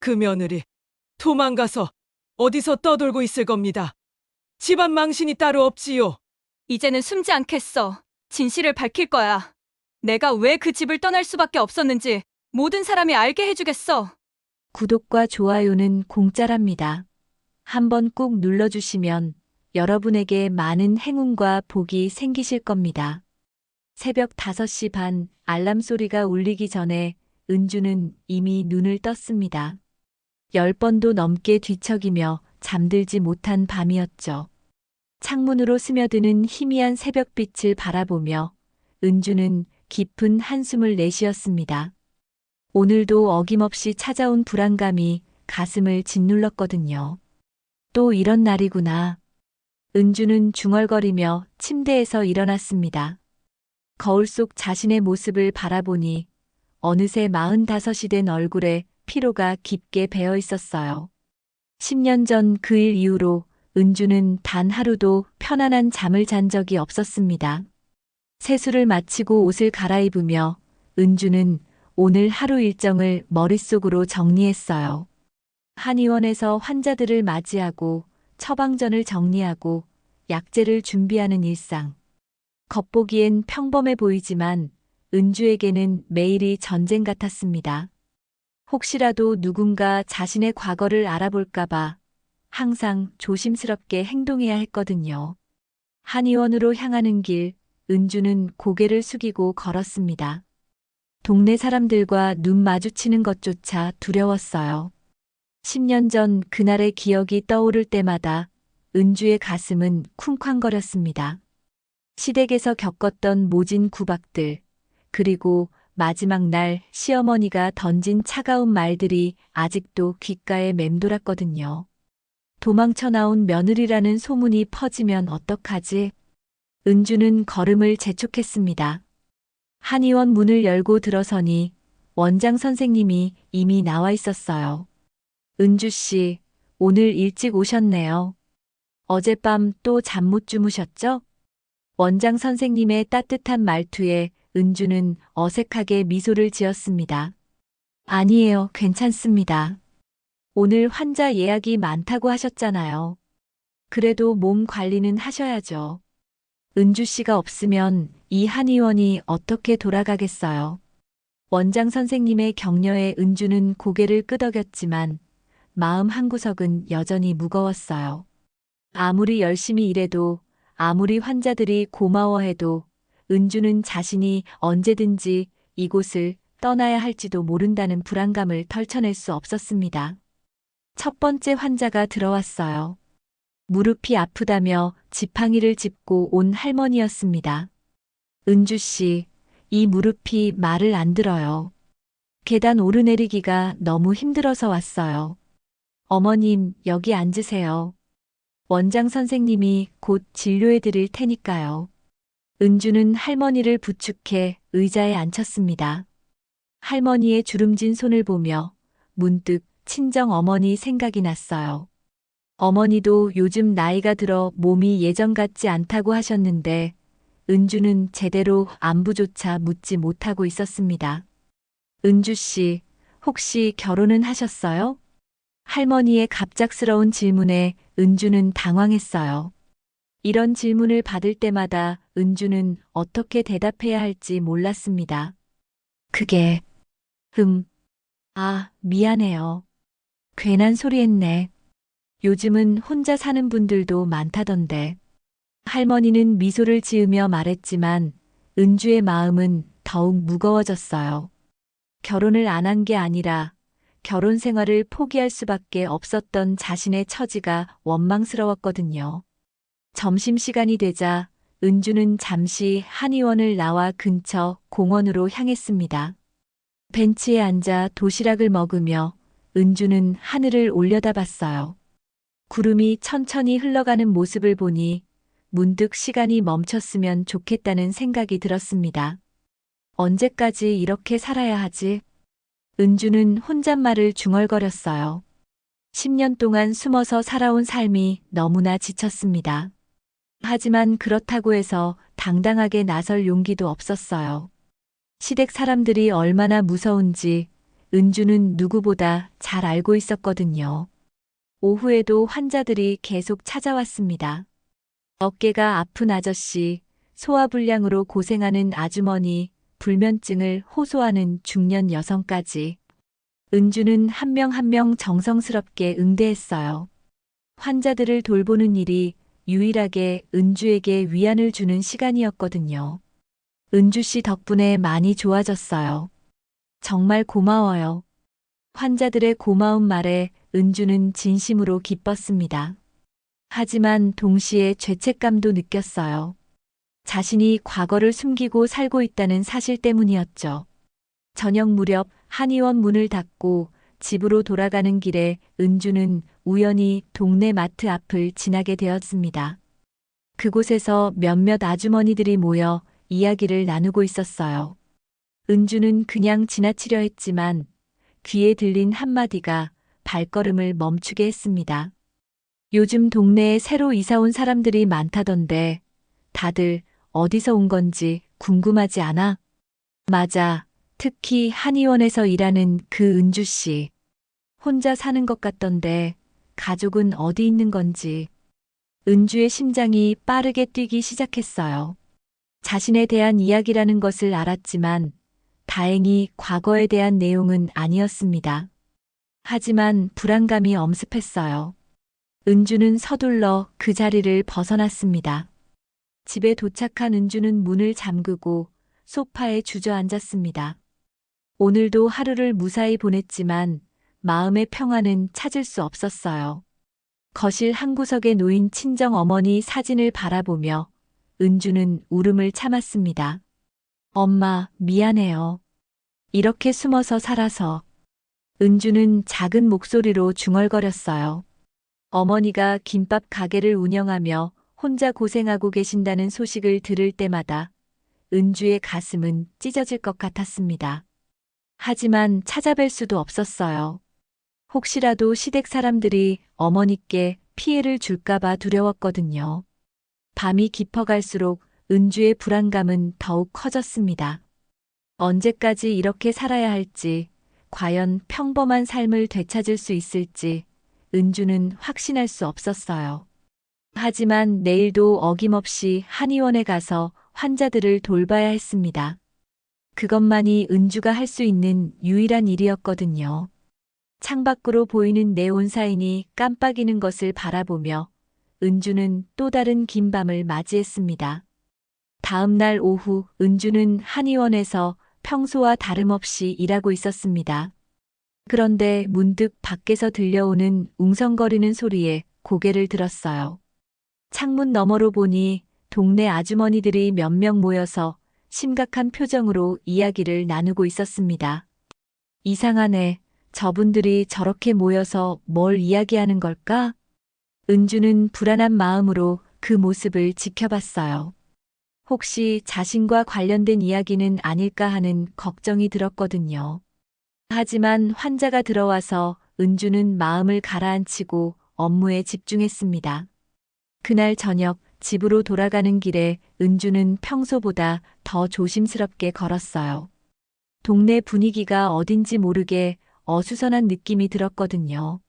그 며느리 도망가서 어디서 떠돌고 있을 겁니다. 집안 망신이 따로 없지요. 이제는 숨지 않겠어. 진실을 밝힐 거야. 내가 왜 그 집을 떠날 수밖에 없었는지 모든 사람이 알게 해주겠어. 구독과 좋아요는 공짜랍니다. 한번 꾹 눌러주시면 여러분에게 많은 행운과 복이 생기실 겁니다. 새벽 5시 반 알람 소리가 울리기 전에 은주는 이미 눈을 떴습니다. 10번도 넘게 뒤척이며 잠들지 못한 밤이었죠. 창문으로 스며드는 희미한 새벽빛을 바라보며 은주는 깊은 한숨을 내쉬었습니다. 오늘도 어김없이 찾아온 불안감이 가슴을 짓눌렀거든요. 또 이런 날이구나. 은주는 중얼거리며 침대에서 일어났습니다. 거울 속 자신의 모습을 바라보니 어느새 45이 된 얼굴에 피로가 깊게 배어 있었어요. 10년 전 그 일 이후로 은주는 단 하루도 편안한 잠을 잔 적이 없었습니다. 세수를 마치고 옷을 갈아입으며 은주는 오늘 하루 일정을 머릿속으로 정리했어요. 한의원에서 환자들을 맞이하고 처방전을 정리하고 약재를 준비하는 일상. 겉보기엔 평범해 보이지만 은주에게는 매일이 전쟁 같았습니다. 혹시라도 누군가 자신의 과거를 알아볼까봐 항상 조심스럽게 행동해야 했거든요. 한의원으로 향하는 길, 은주는 고개를 숙이고 걸었습니다. 동네 사람들과 눈 마주치는 것조차 두려웠어요. 10년 전 그날의 기억이 떠오를 때마다 은주의 가슴은 쿵쾅거렸습니다. 시댁에서 겪었던 모진 구박들, 그리고 마지막 날 시어머니가 던진 차가운 말들이 아직도 귓가에 맴돌았거든요. 도망쳐 나온 며느리라는 소문이 퍼지면 어떡하지? 은주는 걸음을 재촉했습니다. 한의원 문을 열고 들어서니 원장 선생님이 이미 나와 있었어요. 은주 씨, 오늘 일찍 오셨네요. 어젯밤 또 잠 못 주무셨죠? 원장 선생님의 따뜻한 말투에 은주는 어색하게 미소를 지었습니다. 아니에요, 괜찮습니다. 오늘 환자 예약이 많다고 하셨잖아요. 그래도 몸 관리는 하셔야죠. 은주 씨가 없으면 이 한의원이 어떻게 돌아가겠어요. 원장 선생님의 격려에 은주는 고개를 끄덕였지만 마음 한구석은 여전히 무거웠어요. 아무리 열심히 일해도 아무리 환자들이 고마워해도 은주는 자신이 언제든지 이곳을 떠나야 할지도 모른다는 불안감을 떨쳐낼 수 없었습니다. 첫 번째 환자가 들어왔어요. 무릎이 아프다며 지팡이를 짚고 온 할머니였습니다. 은주 씨, 이 무릎이 말을 안 들어요. 계단 오르내리기가 너무 힘들어서 왔어요. 어머님, 여기 앉으세요. 원장 선생님이 곧 진료해 드릴 테니까요. 은주는 할머니를 부축해 의자에 앉혔습니다. 할머니의 주름진 손을 보며 문득 친정 어머니 생각이 났어요. 어머니도 요즘 나이가 들어 몸이 예전 같지 않다고 하셨는데 은주는 제대로 안부조차 묻지 못하고 있었습니다. 은주 씨, 혹시 결혼은 하셨어요? 할머니의 갑작스러운 질문에 은주는 당황했어요. 이런 질문을 받을 때마다 은주는 어떻게 대답해야 할지 몰랐습니다. 그게, 미안해요. 괜한 소리 했네. 요즘은 혼자 사는 분들도 많다던데. 할머니는 미소를 지으며 말했지만 은주의 마음은 더욱 무거워졌어요. 결혼을 안 한 게 아니라 결혼 생활을 포기할 수밖에 없었던 자신의 처지가 원망스러웠거든요. 점심시간이 되자 은주는 잠시 한의원을 나와 근처 공원으로 향했습니다. 벤치에 앉아 도시락을 먹으며 은주는 하늘을 올려다봤어요. 구름이 천천히 흘러가는 모습을 보니 문득 시간이 멈췄으면 좋겠다는 생각이 들었습니다. 언제까지 이렇게 살아야 하지? 은주는 혼잣말을 중얼거렸어요. 10년 동안 숨어서 살아온 삶이 너무나 지쳤습니다. 하지만 그렇다고 해서 당당하게 나설 용기도 없었어요. 시댁 사람들이 얼마나 무서운지, 은주는 누구보다 잘 알고 있었거든요. 오후에도 환자들이 계속 찾아왔습니다. 어깨가 아픈 아저씨, 소화불량으로 고생하는 아주머니, 불면증을 호소하는 중년 여성까지. 은주는 한 명 한 명 정성스럽게 응대했어요. 환자들을 돌보는 일이 유일하게 은주에게 위안을 주는 시간이었거든요. 은주 씨 덕분에 많이 좋아졌어요. 정말 고마워요. 환자들의 고마운 말에 은주는 진심으로 기뻤습니다. 하지만 동시에 죄책감도 느꼈어요. 자신이 과거를 숨기고 살고 있다는 사실 때문이었죠. 저녁 무렵 한의원 문을 닫고 집으로 돌아가는 길에 은주는 우연히 동네 마트 앞을 지나게 되었습니다. 그곳에서 몇몇 아주머니들이 모여 이야기를 나누고 있었어요. 은주는 그냥 지나치려 했지만 귀에 들린 한마디가 발걸음을 멈추게 했습니다. 요즘 동네에 새로 이사 온 사람들이 많다던데 다들 어디서 온 건지 궁금하지 않아? 맞아. 특히 한의원에서 일하는 그 은주 씨. 혼자 사는 것 같던데 가족은 어디 있는 건지. 은주의 심장이 빠르게 뛰기 시작했어요. 자신에 대한 이야기라는 것을 알았지만 다행히 과거에 대한 내용은 아니었습니다. 하지만 불안감이 엄습했어요. 은주는 서둘러 그 자리를 벗어났습니다. 집에 도착한 은주는 문을 잠그고 소파에 주저앉았습니다. 오늘도 하루를 무사히 보냈지만 마음의 평안은 찾을 수 없었어요. 거실 한 구석에 놓인 친정 어머니 사진을 바라보며 은주는 울음을 참았습니다. 엄마, 미안해요. 이렇게 숨어서 살아서. 은주는 작은 목소리로 중얼거렸어요. 어머니가 김밥 가게를 운영하며 혼자 고생하고 계신다는 소식을 들을 때마다 은주의 가슴은 찢어질 것 같았습니다. 하지만 찾아뵐 수도 없었어요. 혹시라도 시댁 사람들이 어머니께 피해를 줄까봐 두려웠거든요. 밤이 깊어갈수록 은주의 불안감은 더욱 커졌습니다. 언제까지 이렇게 살아야 할지, 과연 평범한 삶을 되찾을 수 있을지 은주는 확신할 수 없었어요. 하지만 내일도 어김없이 한의원에 가서 환자들을 돌봐야 했습니다. 그것만이 은주가 할 수 있는 유일한 일이었거든요. 창밖으로 보이는 네온사인이 깜빡이는 것을 바라보며 은주는 또 다른 긴 밤을 맞이했습니다. 다음 날 오후 은주는 한의원에서 평소와 다름없이 일하고 있었습니다. 그런데 문득 밖에서 들려오는 웅성거리는 소리에 고개를 들었어요. 창문 너머로 보니 동네 아주머니들이 몇 명 모여서 심각한 표정으로 이야기를 나누고 있었습니다. 이상하네. 저분들이 저렇게 모여서 뭘 이야기하는 걸까? 은주는 불안한 마음으로 그 모습을 지켜봤어요. 혹시 자신과 관련된 이야기는 아닐까 하는 걱정이 들었거든요. 하지만 환자가 들어와서 은주는 마음을 가라앉히고 업무에 집중했습니다. 그날 저녁 집으로 돌아가는 길에 은주는 평소보다 더 조심스럽게 걸었어요. 동네 분위기가 어딘지 모르게 어수선한 느낌이 들었거든요.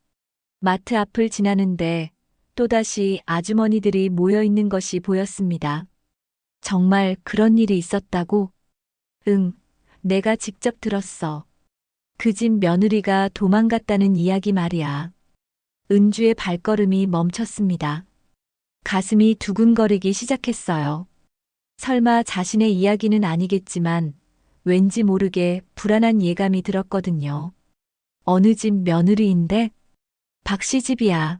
마트 앞을 지나는데 또다시 아주머니들이 모여 있는 것이 보였습니다. 정말 그런 일이 있었다고? 응, 내가 직접 들었어. 그 집 며느리가 도망갔다는 이야기 말이야. 은주의 발걸음이 멈췄습니다. 가슴이 두근거리기 시작했어요. 설마 자신의 이야기는 아니겠지만 왠지 모르게 불안한 예감이 들었거든요. 어느 집 며느리인데? 박 씨 집이야.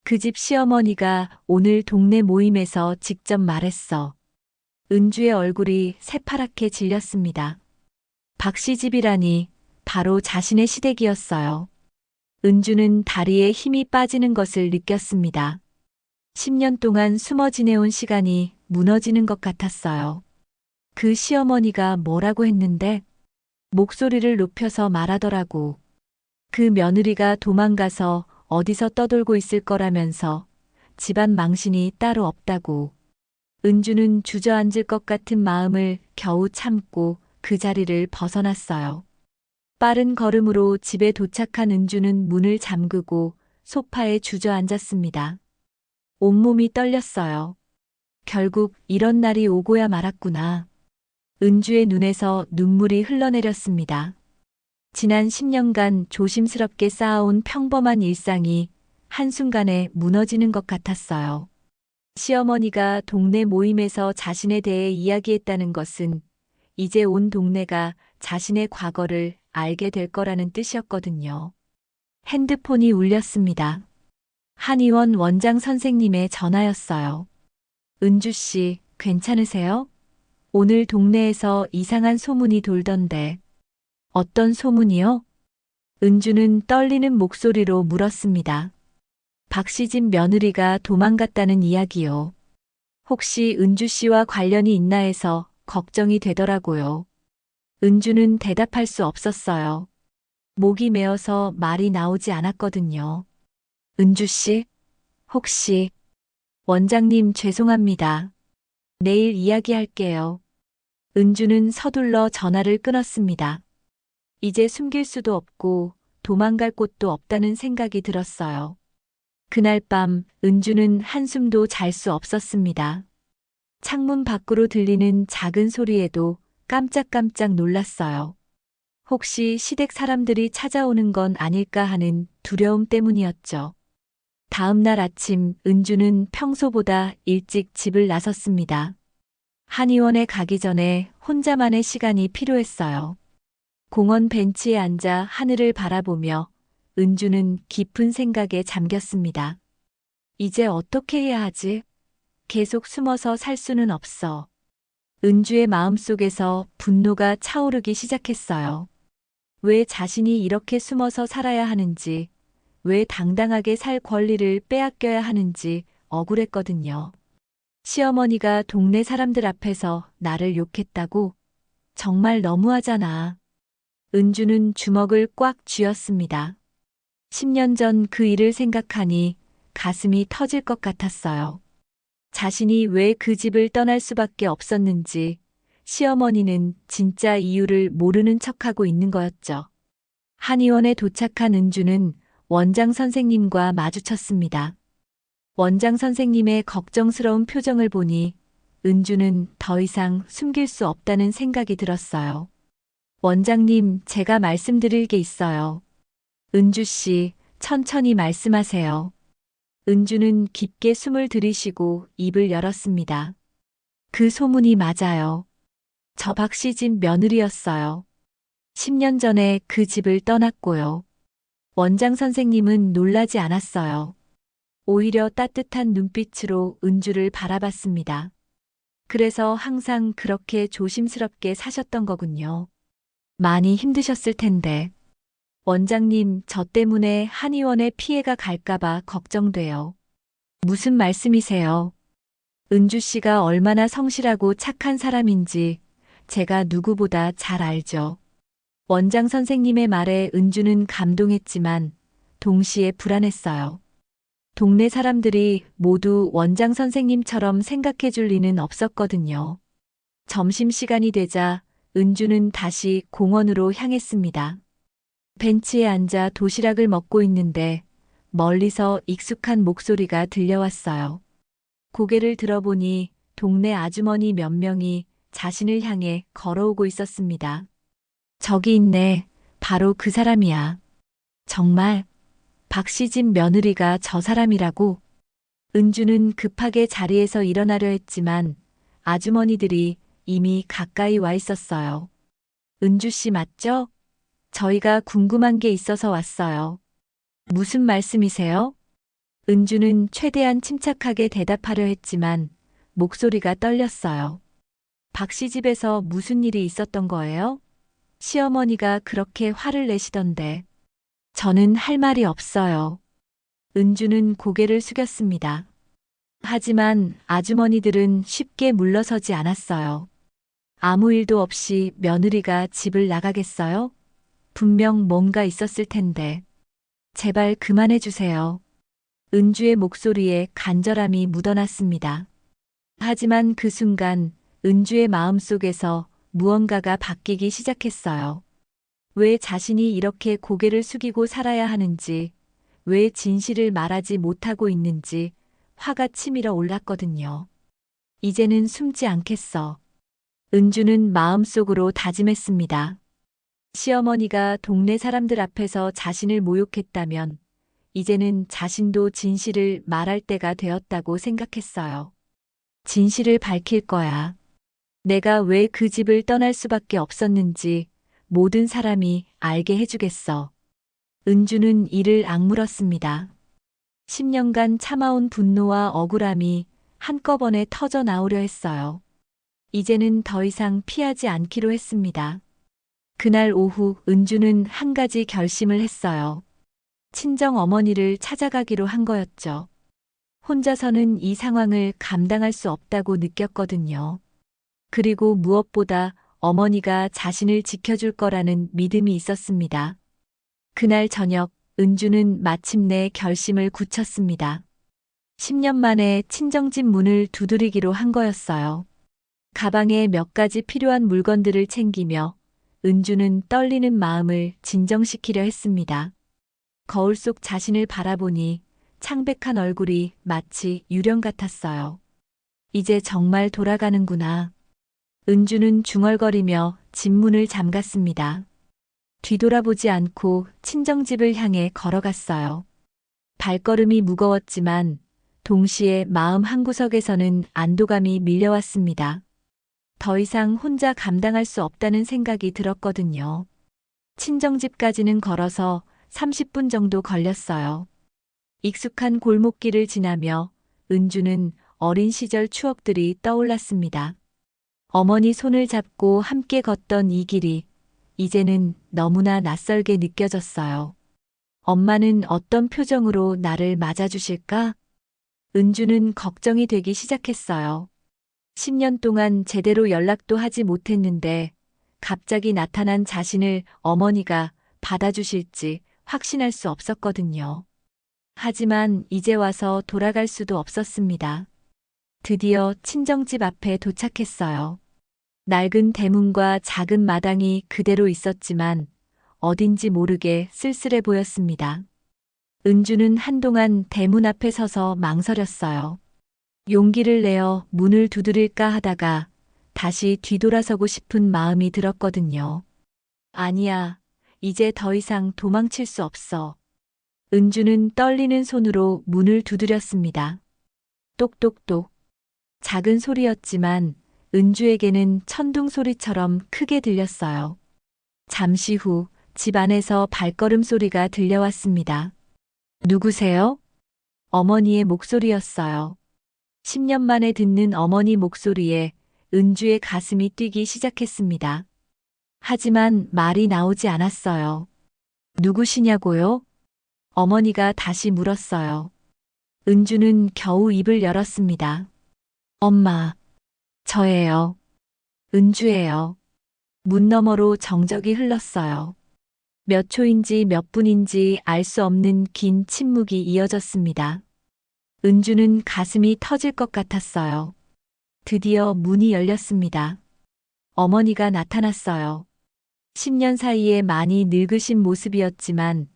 그 집 시어머니가 오늘 동네 모임에서 직접 말했어. 은주의 얼굴이 새파랗게 질렸습니다. 박 씨 집이라니 바로 자신의 시댁이었어요. 은주는 다리에 힘이 빠지는 것을 느꼈습니다. 10년 동안 숨어 지내온 시간이 무너지는 것 같았어요. 그 시어머니가 뭐라고 했는데? 목소리를 높여서 말하더라고. 그 며느리가 도망가서 어디서 떠돌고 있을 거라면서 집안 망신이 따로 없다고. 은주는 주저앉을 것 같은 마음을 겨우 참고 그 자리를 벗어났어요. 빠른 걸음으로 집에 도착한 은주는 문을 잠그고 소파에 주저앉았습니다. 온몸이 떨렸어요. 결국 이런 날이 오고야 말았구나. 은주의 눈에서 눈물이 흘러내렸습니다. 지난 10년간 조심스럽게 쌓아온 평범한 일상이 한순간에 무너지는 것 같았어요. 시어머니가 동네 모임에서 자신에 대해 이야기했다는 것은 이제 온 동네가 자신의 과거를 알게 될 거라는 뜻이었거든요. 핸드폰이 울렸습니다. 한의원 원장 선생님의 전화였어요. 은주 씨, 괜찮으세요? 오늘 동네에서 이상한 소문이 돌던데. 어떤 소문이요? 은주는 떨리는 목소리로 물었습니다. 박시집 며느리가 도망갔다는 이야기요. 혹시 은주 씨와 관련이 있나 해서 걱정이 되더라고요. 은주는 대답할 수 없었어요. 목이 메어서 말이 나오지 않았거든요. 은주 씨, 혹시 원장님 죄송합니다. 내일 이야기할게요. 은주는 서둘러 전화를 끊었습니다. 이제 숨길 수도 없고 도망갈 곳도 없다는 생각이 들었어요. 그날 밤 은주는 한숨도 잘 수 없었습니다. 창문 밖으로 들리는 작은 소리에도 깜짝깜짝 놀랐어요. 혹시 시댁 사람들이 찾아오는 건 아닐까 하는 두려움 때문이었죠. 다음 날 아침 은주는 평소보다 일찍 집을 나섰습니다. 한의원에 가기 전에 혼자만의 시간이 필요했어요. 공원 벤치에 앉아 하늘을 바라보며 은주는 깊은 생각에 잠겼습니다. 이제 어떻게 해야 하지? 계속 숨어서 살 수는 없어. 은주의 마음속에서 분노가 차오르기 시작했어요. 왜 자신이 이렇게 숨어서 살아야 하는지, 왜 당당하게 살 권리를 빼앗겨야 하는지 억울했거든요. 시어머니가 동네 사람들 앞에서 나를 욕했다고? 정말 너무하잖아. 은주는 주먹을 꽉 쥐었습니다. 10년 전 그 일을 생각하니 가슴이 터질 것 같았어요. 자신이 왜 그 집을 떠날 수밖에 없었는지 시어머니는 진짜 이유를 모르는 척하고 있는 거였죠. 한의원에 도착한 은주는 원장 선생님과 마주쳤습니다. 원장 선생님의 걱정스러운 표정을 보니 은주는 더 이상 숨길 수 없다는 생각이 들었어요. 원장님, 제가 말씀드릴 게 있어요. 은주 씨, 천천히 말씀하세요. 은주는 깊게 숨을 들이쉬고 입을 열었습니다. 그 소문이 맞아요. 저 박시집 며느리였어요. 10년 전에 그 집을 떠났고요. 원장 선생님은 놀라지 않았어요. 오히려 따뜻한 눈빛으로 은주를 바라봤습니다. 그래서 항상 그렇게 조심스럽게 사셨던 거군요. 많이 힘드셨을 텐데. 원장님, 저 때문에 한의원에 피해가 갈까봐 걱정돼요. 무슨 말씀이세요? 은주 씨가 얼마나 성실하고 착한 사람인지 제가 누구보다 잘 알죠. 원장 선생님의 말에 은주는 감동했지만 동시에 불안했어요. 동네 사람들이 모두 원장 선생님처럼 생각해 줄 리는 없었거든요. 점심시간이 되자 은주는 다시 공원으로 향했습니다. 벤치에 앉아 도시락을 먹고 있는데 멀리서 익숙한 목소리가 들려왔어요. 고개를 들어보니 동네 아주머니 몇 명이 자신을 향해 걸어오고 있었습니다. 저기 있네. 바로 그 사람이야. 정말 박시집 며느리가 저 사람이라고? 은주는 급하게 자리에서 일어나려 했지만 아주머니들이 이미 가까이 와 있었어요. 은주 씨 맞죠? 저희가 궁금한 게 있어서 왔어요. 무슨 말씀이세요? 은주는 최대한 침착하게 대답하려 했지만 목소리가 떨렸어요. 박시집에서 무슨 일이 있었던 거예요? 시어머니가 그렇게 화를 내시던데. 저는 할 말이 없어요. 은주는 고개를 숙였습니다. 하지만 아주머니들은 쉽게 물러서지 않았어요. 아무 일도 없이 며느리가 집을 나가겠어요? 분명 뭔가 있었을 텐데. 제발 그만해 주세요. 은주의 목소리에 간절함이 묻어났습니다. 하지만 그 순간 은주의 마음속에서 무언가가 바뀌기 시작했어요. 왜 자신이 이렇게 고개를 숙이고 살아야 하는지, 왜 진실을 말하지 못하고 있는지 화가 치밀어 올랐거든요. 이제는 숨지 않겠어. 은주는 마음속으로 다짐했습니다. 시어머니가 동네 사람들 앞에서 자신을 모욕했다면 이제는 자신도 진실을 말할 때가 되었다고 생각했어요. 진실을 밝힐 거야. 내가 왜 그 집을 떠날 수밖에 없었는지 모든 사람이 알게 해주겠어. 은주는 이를 악물었습니다. 10년간 참아온 분노와 억울함이 한꺼번에 터져 나오려 했어요. 이제는 더 이상 피하지 않기로 했습니다. 그날 오후 은주는 한 가지 결심을 했어요. 친정 어머니를 찾아가기로 한 거였죠. 혼자서는 이 상황을 감당할 수 없다고 느꼈거든요. 그리고 무엇보다 어머니가 자신을 지켜줄 거라는 믿음이 있었습니다. 그날 저녁 은주는 마침내 결심을 굳혔습니다. 10년 만에 친정집 문을 두드리기로 한 거였어요. 가방에 몇 가지 필요한 물건들을 챙기며 은주는 떨리는 마음을 진정시키려 했습니다. 거울 속 자신을 바라보니 창백한 얼굴이 마치 유령 같았어요. 이제 정말 돌아가는구나. 은주는 중얼거리며 집 문을 잠갔습니다. 뒤돌아보지 않고 친정집을 향해 걸어갔어요. 발걸음이 무거웠지만 동시에 마음 한구석에서는 안도감이 밀려왔습니다. 더 이상 혼자 감당할 수 없다는 생각이 들었거든요. 친정집까지는 걸어서 30분 정도 걸렸어요. 익숙한 골목길을 지나며 은주는 어린 시절 추억들이 떠올랐습니다. 어머니 손을 잡고 함께 걷던 이 길이 이제는 너무나 낯설게 느껴졌어요. 엄마는 어떤 표정으로 나를 맞아주실까? 은주는 걱정이 되기 시작했어요. 10년 동안 제대로 연락도 하지 못했는데 갑자기 나타난 자신을 어머니가 받아주실지 확신할 수 없었거든요. 하지만 이제 와서 돌아갈 수도 없었습니다. 드디어 친정집 앞에 도착했어요. 낡은 대문과 작은 마당이 그대로 있었지만 어딘지 모르게 쓸쓸해 보였습니다. 은주는 한동안 대문 앞에 서서 망설였어요. 용기를 내어 문을 두드릴까 하다가 다시 뒤돌아서고 싶은 마음이 들었거든요. 아니야, 이제 더 이상 도망칠 수 없어. 은주는 떨리는 손으로 문을 두드렸습니다. 똑똑똑. 작은 소리였지만 은주에게는 천둥 소리처럼 크게 들렸어요. 잠시 후 집 안에서 발걸음 소리가 들려왔습니다. 누구세요? 어머니의 목소리였어요. 10년 만에 듣는 어머니 목소리에 은주의 가슴이 뛰기 시작했습니다. 하지만 말이 나오지 않았어요. 누구시냐고요? 어머니가 다시 물었어요. 은주는 겨우 입을 열었습니다. 엄마, 저예요. 은주예요. 문 너머로 정적이 흘렀어요. 몇 초인지 몇 분인지 알 수 없는 긴 침묵이 이어졌습니다. 은주는 가슴이 터질 것 같았어요. 드디어 문이 열렸습니다. 어머니가 나타났어요. 10년 사이에 많이 늙으신 모습이었지만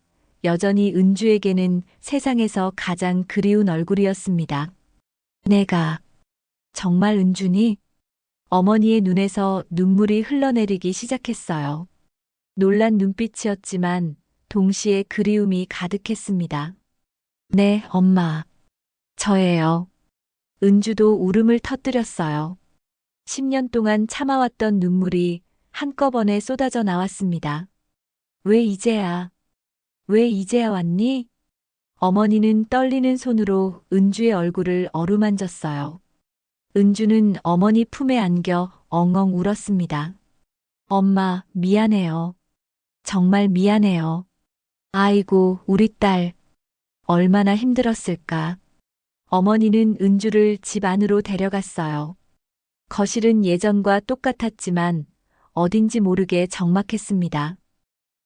여전히 은주에게는 세상에서 가장 그리운 얼굴이었습니다. 내가 정말 은주니? 어머니의 눈에서 눈물이 흘러내리기 시작했어요. 놀란 눈빛이었지만 동시에 그리움이 가득했습니다. 네, 엄마. 저예요. 은주도 울음을 터뜨렸어요. 10년 동안 참아왔던 눈물이 한꺼번에 쏟아져 나왔습니다. 왜 이제야 왔니? 어머니는 떨리는 손으로 은주의 얼굴을 어루만졌어요. 은주는 어머니 품에 안겨 엉엉 울었습니다. 엄마, 미안해요. 정말 미안해요. 아이고, 우리 딸. 얼마나 힘들었을까. 어머니는 은주를 집 안으로 데려갔어요. 거실은 예전과 똑같았지만 어딘지 모르게 적막했습니다.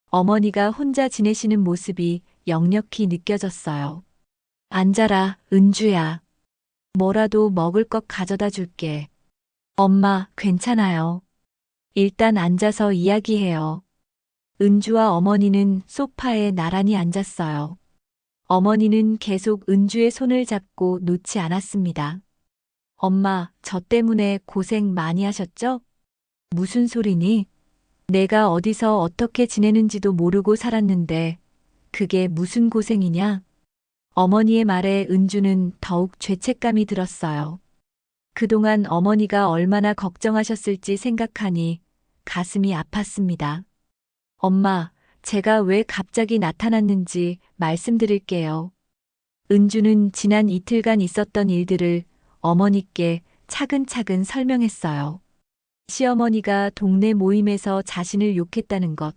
어머니가 혼자 지내시는 모습이 역력히 느껴졌어요. 앉아라, 은주야. 뭐라도 먹을 것 가져다 줄게. 엄마, 괜찮아요. 일단 앉아서 이야기해요. 은주와 어머니는 소파에 나란히 앉았어요. 어머니는 계속 은주의 손을 잡고 놓지 않았습니다. 엄마, 저 때문에 고생 많이 하셨죠? 무슨 소리니? 내가 어디서 어떻게 지내는지도 모르고 살았는데 그게 무슨 고생이냐? 어머니의 말에 은주는 더욱 죄책감이 들었어요. 그동안 어머니가 얼마나 걱정하셨을지 생각하니 가슴이 아팠습니다. 엄마, 제가 왜 갑자기 나타났는지 말씀드릴게요. 은주는 지난 이틀간 있었던 일들을 어머니께 차근차근 설명했어요. 시어머니가 동네 모임에서 자신을 욕했다는 것,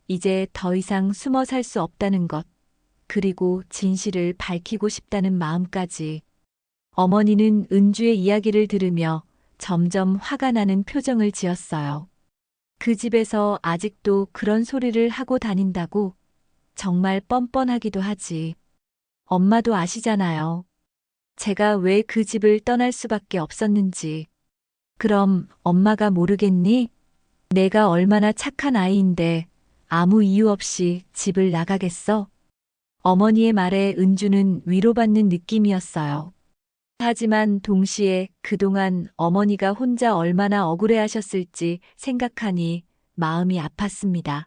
이제 더 이상 숨어 살 수 없다는 것, 그리고 진실을 밝히고 싶다는 마음까지. 어머니는 은주의 이야기를 들으며 점점 화가 나는 표정을 지었어요. 그 집에서 아직도 그런 소리를 하고 다닌다고? 정말 뻔뻔하기도 하지. 엄마도 아시잖아요. 제가 왜 그 집을 떠날 수밖에 없었는지. 그럼 엄마가 모르겠니? 내가 얼마나 착한 아이인데 아무 이유 없이 집을 나가겠어? 어머니의 말에 은주는 위로받는 느낌이었어요. 하지만 동시에 그동안 어머니가 혼자 얼마나 억울해하셨을지 생각하니 마음이 아팠습니다.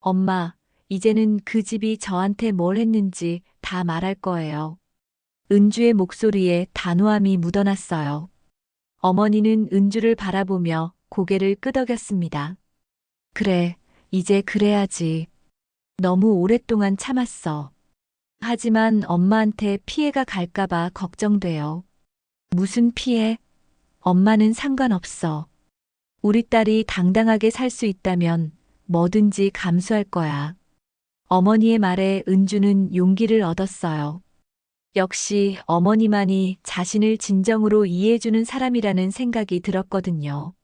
엄마, 이제는 그 집이 저한테 뭘 했는지 다 말할 거예요. 은주의 목소리에 단호함이 묻어났어요. 어머니는 은주를 바라보며 고개를 끄덕였습니다. 그래, 이제 그래야지. 너무 오랫동안 참았어. 하지만 엄마한테 피해가 갈까봐 걱정돼요. 무슨 피해? 엄마는 상관없어. 우리 딸이 당당하게 살 수 있다면 뭐든지 감수할 거야. 어머니의 말에 은주는 용기를 얻었어요. 역시 어머니만이 자신을 진정으로 이해해주는 사람이라는 생각이 들었거든요.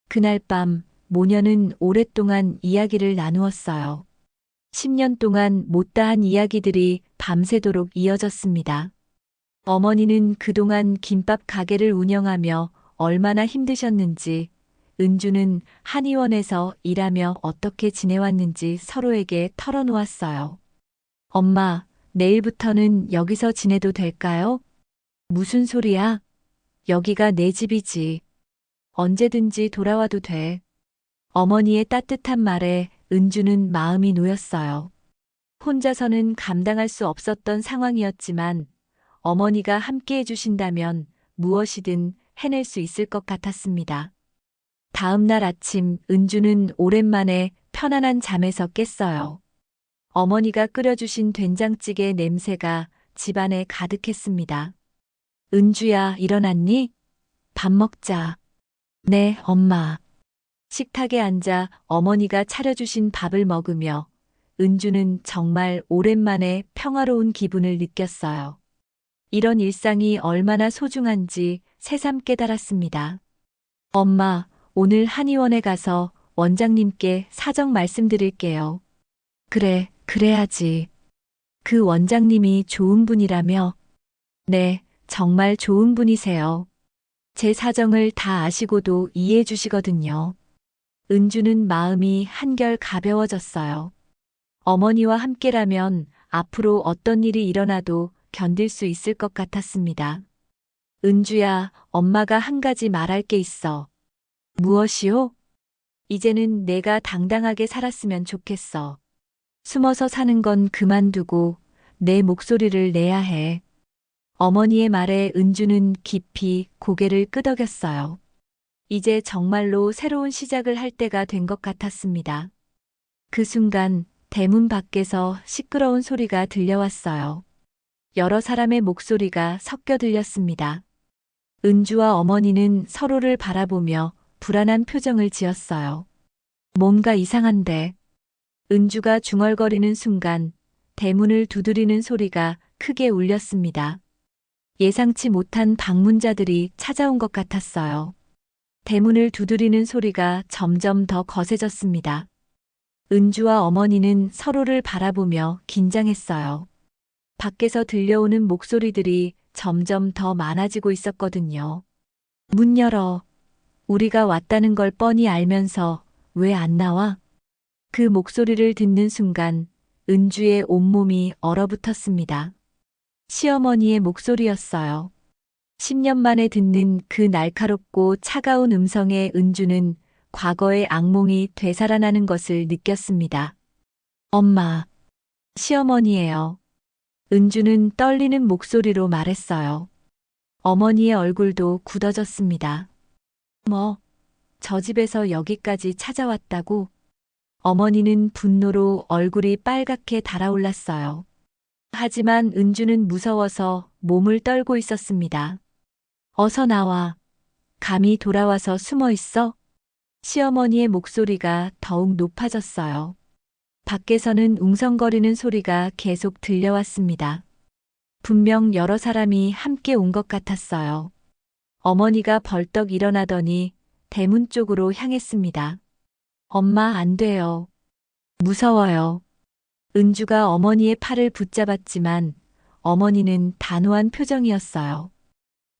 그날 밤 모녀는 오랫동안 이야기를 나누었어요. 10년 동안 못다한 이야기들이 밤새도록 이어졌습니다. 어머니는 그동안 김밥 가게를 운영하며 얼마나 힘드셨는지, 은주는 한의원에서 일하며 어떻게 지내왔는지 서로에게 털어놓았어요. 엄마, 내일부터는 여기서 지내도 될까요? 무슨 소리야? 여기가 내 집이지. 언제든지 돌아와도 돼. 어머니의 따뜻한 말에 은주는 마음이 놓였어요. 혼자서는 감당할 수 없었던 상황이었지만 어머니가 함께 해주신다면 무엇이든 해낼 수 있을 것 같았습니다. 다음 날 아침 은주는 오랜만에 편안한 잠에서 깼어요. 어머니가 끓여주신 된장찌개 냄새가 집안에 가득했습니다. 은주야, 일어났니? 밥 먹자. 네, 엄마. 식탁에 앉아 어머니가 차려주신 밥을 먹으며 은주는 정말 오랜만에 평화로운 기분을 느꼈어요. 이런 일상이 얼마나 소중한지 새삼 깨달았습니다. 엄마, 오늘 한의원에 가서 원장님께 사정 말씀드릴게요. 그래, 그래야지. 그 원장님이 좋은 분이라며? 네, 정말 좋은 분이세요. 제 사정을 다 아시고도 이해해 주시거든요. 은주는 마음이 한결 가벼워졌어요. 어머니와 함께라면 앞으로 어떤 일이 일어나도 견딜 수 있을 것 같았습니다. 은주야, 엄마가 한 가지 말할 게 있어. 무엇이요? 이제는 내가 당당하게 살았으면 좋겠어. 숨어서 사는 건 그만두고 내 목소리를 내야 해. 어머니의 말에 은주는 깊이 고개를 끄덕였어요. 이제 정말로 새로운 시작을 할 때가 된 것 같았습니다. 그 순간 대문 밖에서 시끄러운 소리가 들려왔어요. 여러 사람의 목소리가 섞여 들렸습니다. 은주와 어머니는 서로를 바라보며 불안한 표정을 지었어요. 뭔가 이상한데. 은주가 중얼거리는 순간 대문을 두드리는 소리가 크게 울렸습니다. 예상치 못한 방문자들이 찾아온 것 같았어요. 대문을 두드리는 소리가 점점 더 거세졌습니다. 은주와 어머니는 서로를 바라보며 긴장했어요. 밖에서 들려오는 목소리들이 점점 더 많아지고 있었거든요. 문 열어. 우리가 왔다는 걸 뻔히 알면서 왜 안 나와? 그 목소리를 듣는 순간 은주의 온몸이 얼어붙었습니다. 시어머니의 목소리였어요. 10년 만에 듣는 그 날카롭고 차가운 음성에 은주는 과거의 악몽이 되살아나는 것을 느꼈습니다. 엄마, 시어머니예요. 은주는 떨리는 목소리로 말했어요. 어머니의 얼굴도 굳어졌습니다. 저 집에서 여기까지 찾아왔다고? 어머니는 분노로 얼굴이 빨갛게 달아올랐어요. 하지만 은주는 무서워서 몸을 떨고 있었습니다. 어서 나와. 감히 돌아와서 숨어 있어? 시어머니의 목소리가 더욱 높아졌어요. 밖에서는 웅성거리는 소리가 계속 들려왔습니다. 분명 여러 사람이 함께 온 것 같았어요. 어머니가 벌떡 일어나더니 대문 쪽으로 향했습니다. 엄마, 안 돼요. 무서워요. 은주가 어머니의 팔을 붙잡았지만 어머니는 단호한 표정이었어요.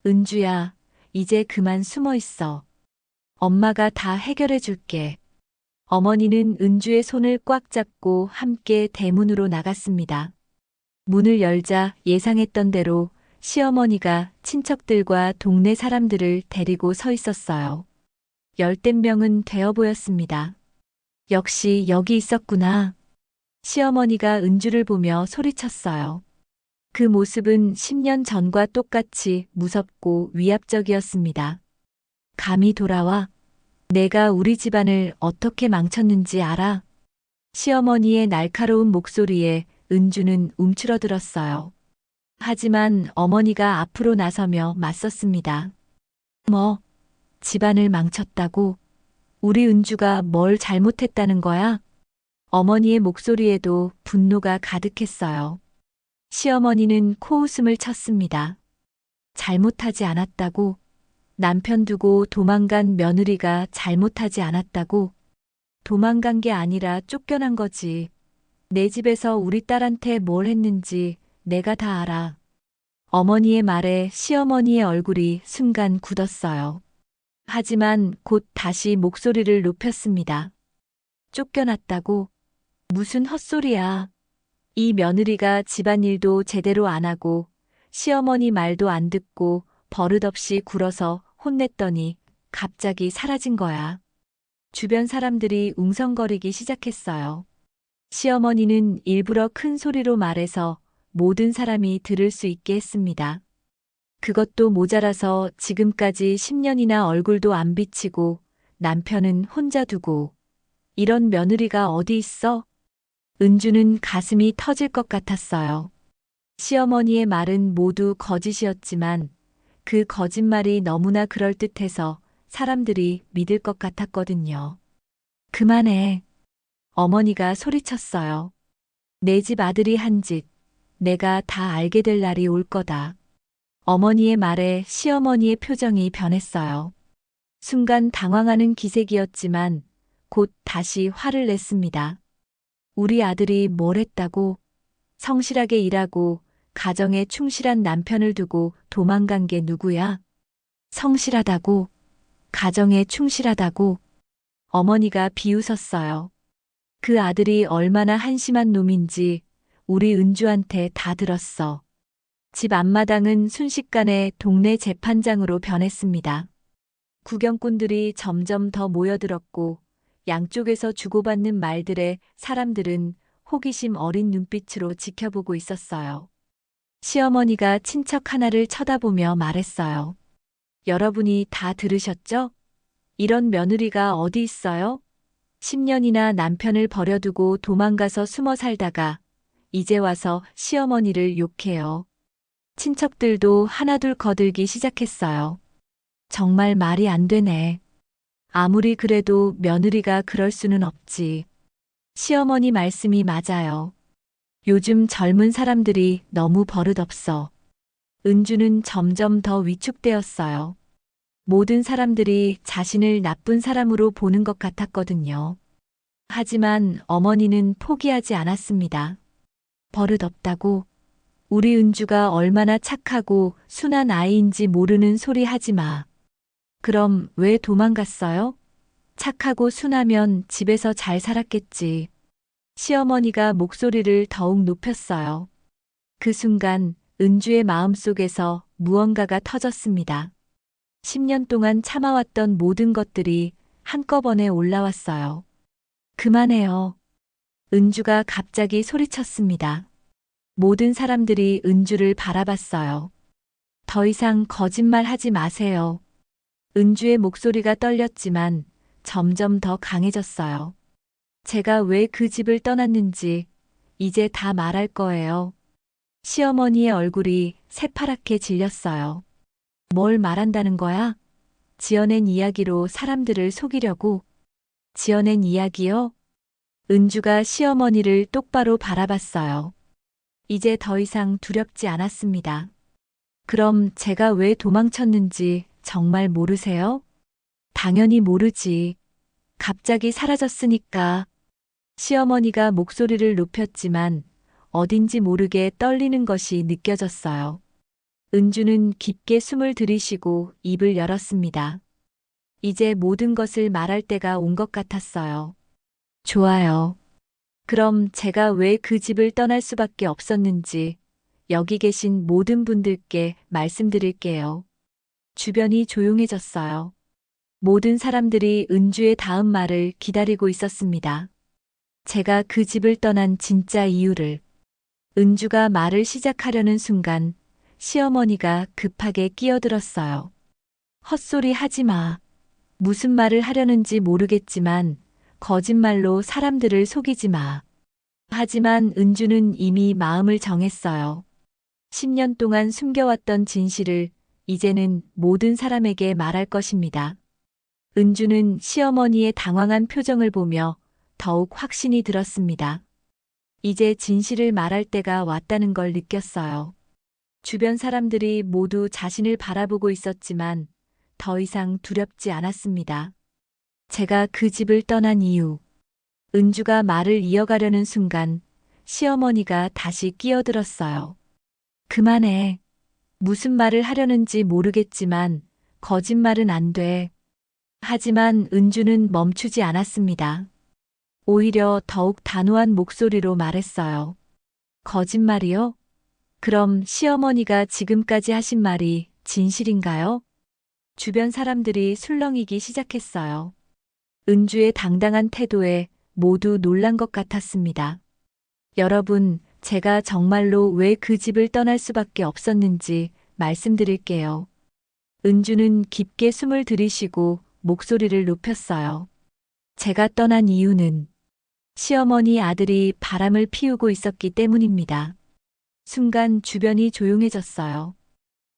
은주야, 이제 그만 숨어 있어. 엄마가 다 해결해 줄게. 어머니는 은주의 손을 꽉 잡고 함께 대문으로 나갔습니다. 문을 열자 예상했던 대로 시어머니가 친척들과 동네 사람들을 데리고 서 있었어요. 열댓 명은 되어 보였습니다. 역시 여기 있었구나. 시어머니가 은주를 보며 소리쳤어요. 그 모습은 10년 전과 똑같이 무섭고 위압적이었습니다. 감히 돌아와? 내가 우리 집안을 어떻게 망쳤는지 알아? 시어머니의 날카로운 목소리에 은주는 움츠러들었어요. 하지만 어머니가 앞으로 나서며 맞섰습니다. 집안을 망쳤다고? 우리 은주가 뭘 잘못했다는 거야? 어머니의 목소리에도 분노가 가득했어요. 시어머니는 코웃음을 쳤습니다. 잘못하지 않았다고? 남편 두고 도망간 며느리가 잘못하지 않았다고? 도망간 게 아니라 쫓겨난 거지. 내 집에서 우리 딸한테 뭘 했는지 내가 다 알아. 어머니의 말에 시어머니의 얼굴이 순간 굳었어요. 하지만 곧 다시 목소리를 높였습니다. 쫓겨났다고? 무슨 헛소리야. 이 며느리가 집안일도 제대로 안 하고 시어머니 말도 안 듣고 버릇없이 굴어서 혼냈더니 갑자기 사라진 거야. 주변 사람들이 웅성거리기 시작했어요. 시어머니는 일부러 큰 소리로 말해서 모든 사람이 들을 수 있게 했습니다. 그것도 모자라서 지금까지 10년이나 얼굴도 안 비치고 남편은 혼자 두고 이런 며느리가 어디 있어? 은주는 가슴이 터질 것 같았어요. 시어머니의 말은 모두 거짓이었지만 그 거짓말이 너무나 그럴듯해서 사람들이 믿을 것 같았거든요. 그만해. 어머니가 소리쳤어요. 내 집 아들이 한 짓, 내가 다 알게 될 날이 올 거다. 어머니의 말에 시어머니의 표정이 변했어요. 순간 당황하는 기색이었지만 곧 다시 화를 냈습니다. 우리 아들이 뭘 했다고? 성실하게 일하고 가정에 충실한 남편을 두고 도망간 게 누구야? 성실하다고? 가정에 충실하다고? 어머니가 비웃었어요. 그 아들이 얼마나 한심한 놈인지 우리 은주한테 다 들었어. 집 앞마당은 순식간에 동네 재판장으로 변했습니다. 구경꾼들이 점점 더 모여들었고 양쪽에서 주고받는 말들에 사람들은 호기심 어린 눈빛으로 지켜보고 있었어요. 시어머니가 친척 하나를 쳐다보며 말했어요. 여러분이 다 들으셨죠? 이런 며느리가 어디 있어요? 10년이나 남편을 버려두고 도망가서 숨어 살다가 이제 와서 시어머니를 욕해요. 친척들도 하나둘 거들기 시작했어요. 정말 말이 안 되네. 아무리 그래도 며느리가 그럴 수는 없지. 시어머니 말씀이 맞아요. 요즘 젊은 사람들이 너무 버릇없어. 은주는 점점 더 위축되었어요. 모든 사람들이 자신을 나쁜 사람으로 보는 것 같았거든요. 하지만 어머니는 포기하지 않았습니다. 버릇없다고? 우리 은주가 얼마나 착하고 순한 아이인지 모르는 소리 하지 마. 그럼 왜 도망갔어요? 착하고 순하면 집에서 잘 살았겠지. 시어머니가 목소리를 더욱 높였어요. 그 순간 은주의 마음속에서 무언가가 터졌습니다. 10년 동안 참아왔던 모든 것들이 한꺼번에 올라왔어요. 그만해요. 은주가 갑자기 소리쳤습니다. 모든 사람들이 은주를 바라봤어요. 더 이상 거짓말 하지 마세요. 은주의 목소리가 떨렸지만 점점 더 강해졌어요. 제가 왜 그 집을 떠났는지 이제 다 말할 거예요. 시어머니의 얼굴이 새파랗게 질렸어요. 뭘 말한다는 거야? 지어낸 이야기로 사람들을 속이려고. 지어낸 이야기요? 은주가 시어머니를 똑바로 바라봤어요. 이제 더 이상 두렵지 않았습니다. 그럼 제가 왜 도망쳤는지 정말 모르세요? 당연히 모르지. 갑자기 사라졌으니까. 시어머니가 목소리를 높였지만 어딘지 모르게 떨리는 것이 느껴졌어요. 은주는 깊게 숨을 들이쉬고 입을 열었습니다. 이제 모든 것을 말할 때가 온 것 같았어요. 좋아요. 그럼 제가 왜 그 집을 떠날 수밖에 없었는지 여기 계신 모든 분들께 말씀드릴게요. 주변이 조용해졌어요. 모든 사람들이 은주의 다음 말을 기다리고 있었습니다. 제가 그 집을 떠난 진짜 이유를. 은주가 말을 시작하려는 순간 시어머니가 급하게 끼어들었어요. 헛소리 하지 마. 무슨 말을 하려는지 모르겠지만 거짓말로 사람들을 속이지 마. 하지만 은주는 이미 마음을 정했어요. 10년 동안 숨겨왔던 진실을 이제는 모든 사람에게 말할 것입니다. 은주는 시어머니의 당황한 표정을 보며 더욱 확신이 들었습니다. 이제 진실을 말할 때가 왔다는 걸 느꼈어요. 주변 사람들이 모두 자신을 바라보고 있었지만 더 이상 두렵지 않았습니다. 제가 그 집을 떠난 이유. 은주가 말을 이어가려는 순간 시어머니가 다시 끼어들었어요. 그만해. 무슨 말을 하려는지 모르겠지만 거짓말은 안 돼. 하지만 은주는 멈추지 않았습니다. 오히려 더욱 단호한 목소리로 말했어요. 거짓말이요? 그럼 시어머니가 지금까지 하신 말이 진실인가요? 주변 사람들이 술렁이기 시작했어요. 은주의 당당한 태도에 모두 놀란 것 같았습니다. 여러분, 제가 정말로 왜 그 집을 떠날 수밖에 없었는지 말씀드릴게요. 은주는 깊게 숨을 들이쉬고 목소리를 높였어요. 제가 떠난 이유는 시어머니 아들이 바람을 피우고 있었기 때문입니다. 순간 주변이 조용해졌어요.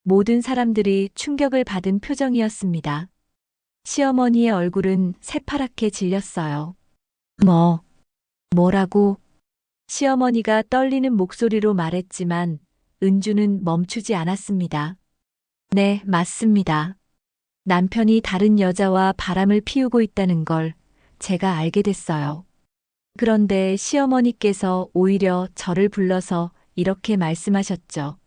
모든 사람들이 충격을 받은 표정이었습니다. 시어머니의 얼굴은 새파랗게 질렸어요. 뭐라고? 시어머니가 떨리는 목소리로 말했지만 은주는 멈추지 않았습니다. 네, 맞습니다. 남편이 다른 여자와 바람을 피우고 있다는 걸 제가 알게 됐어요. 그런데 시어머니께서 오히려 저를 불러서 이렇게 말씀하셨죠.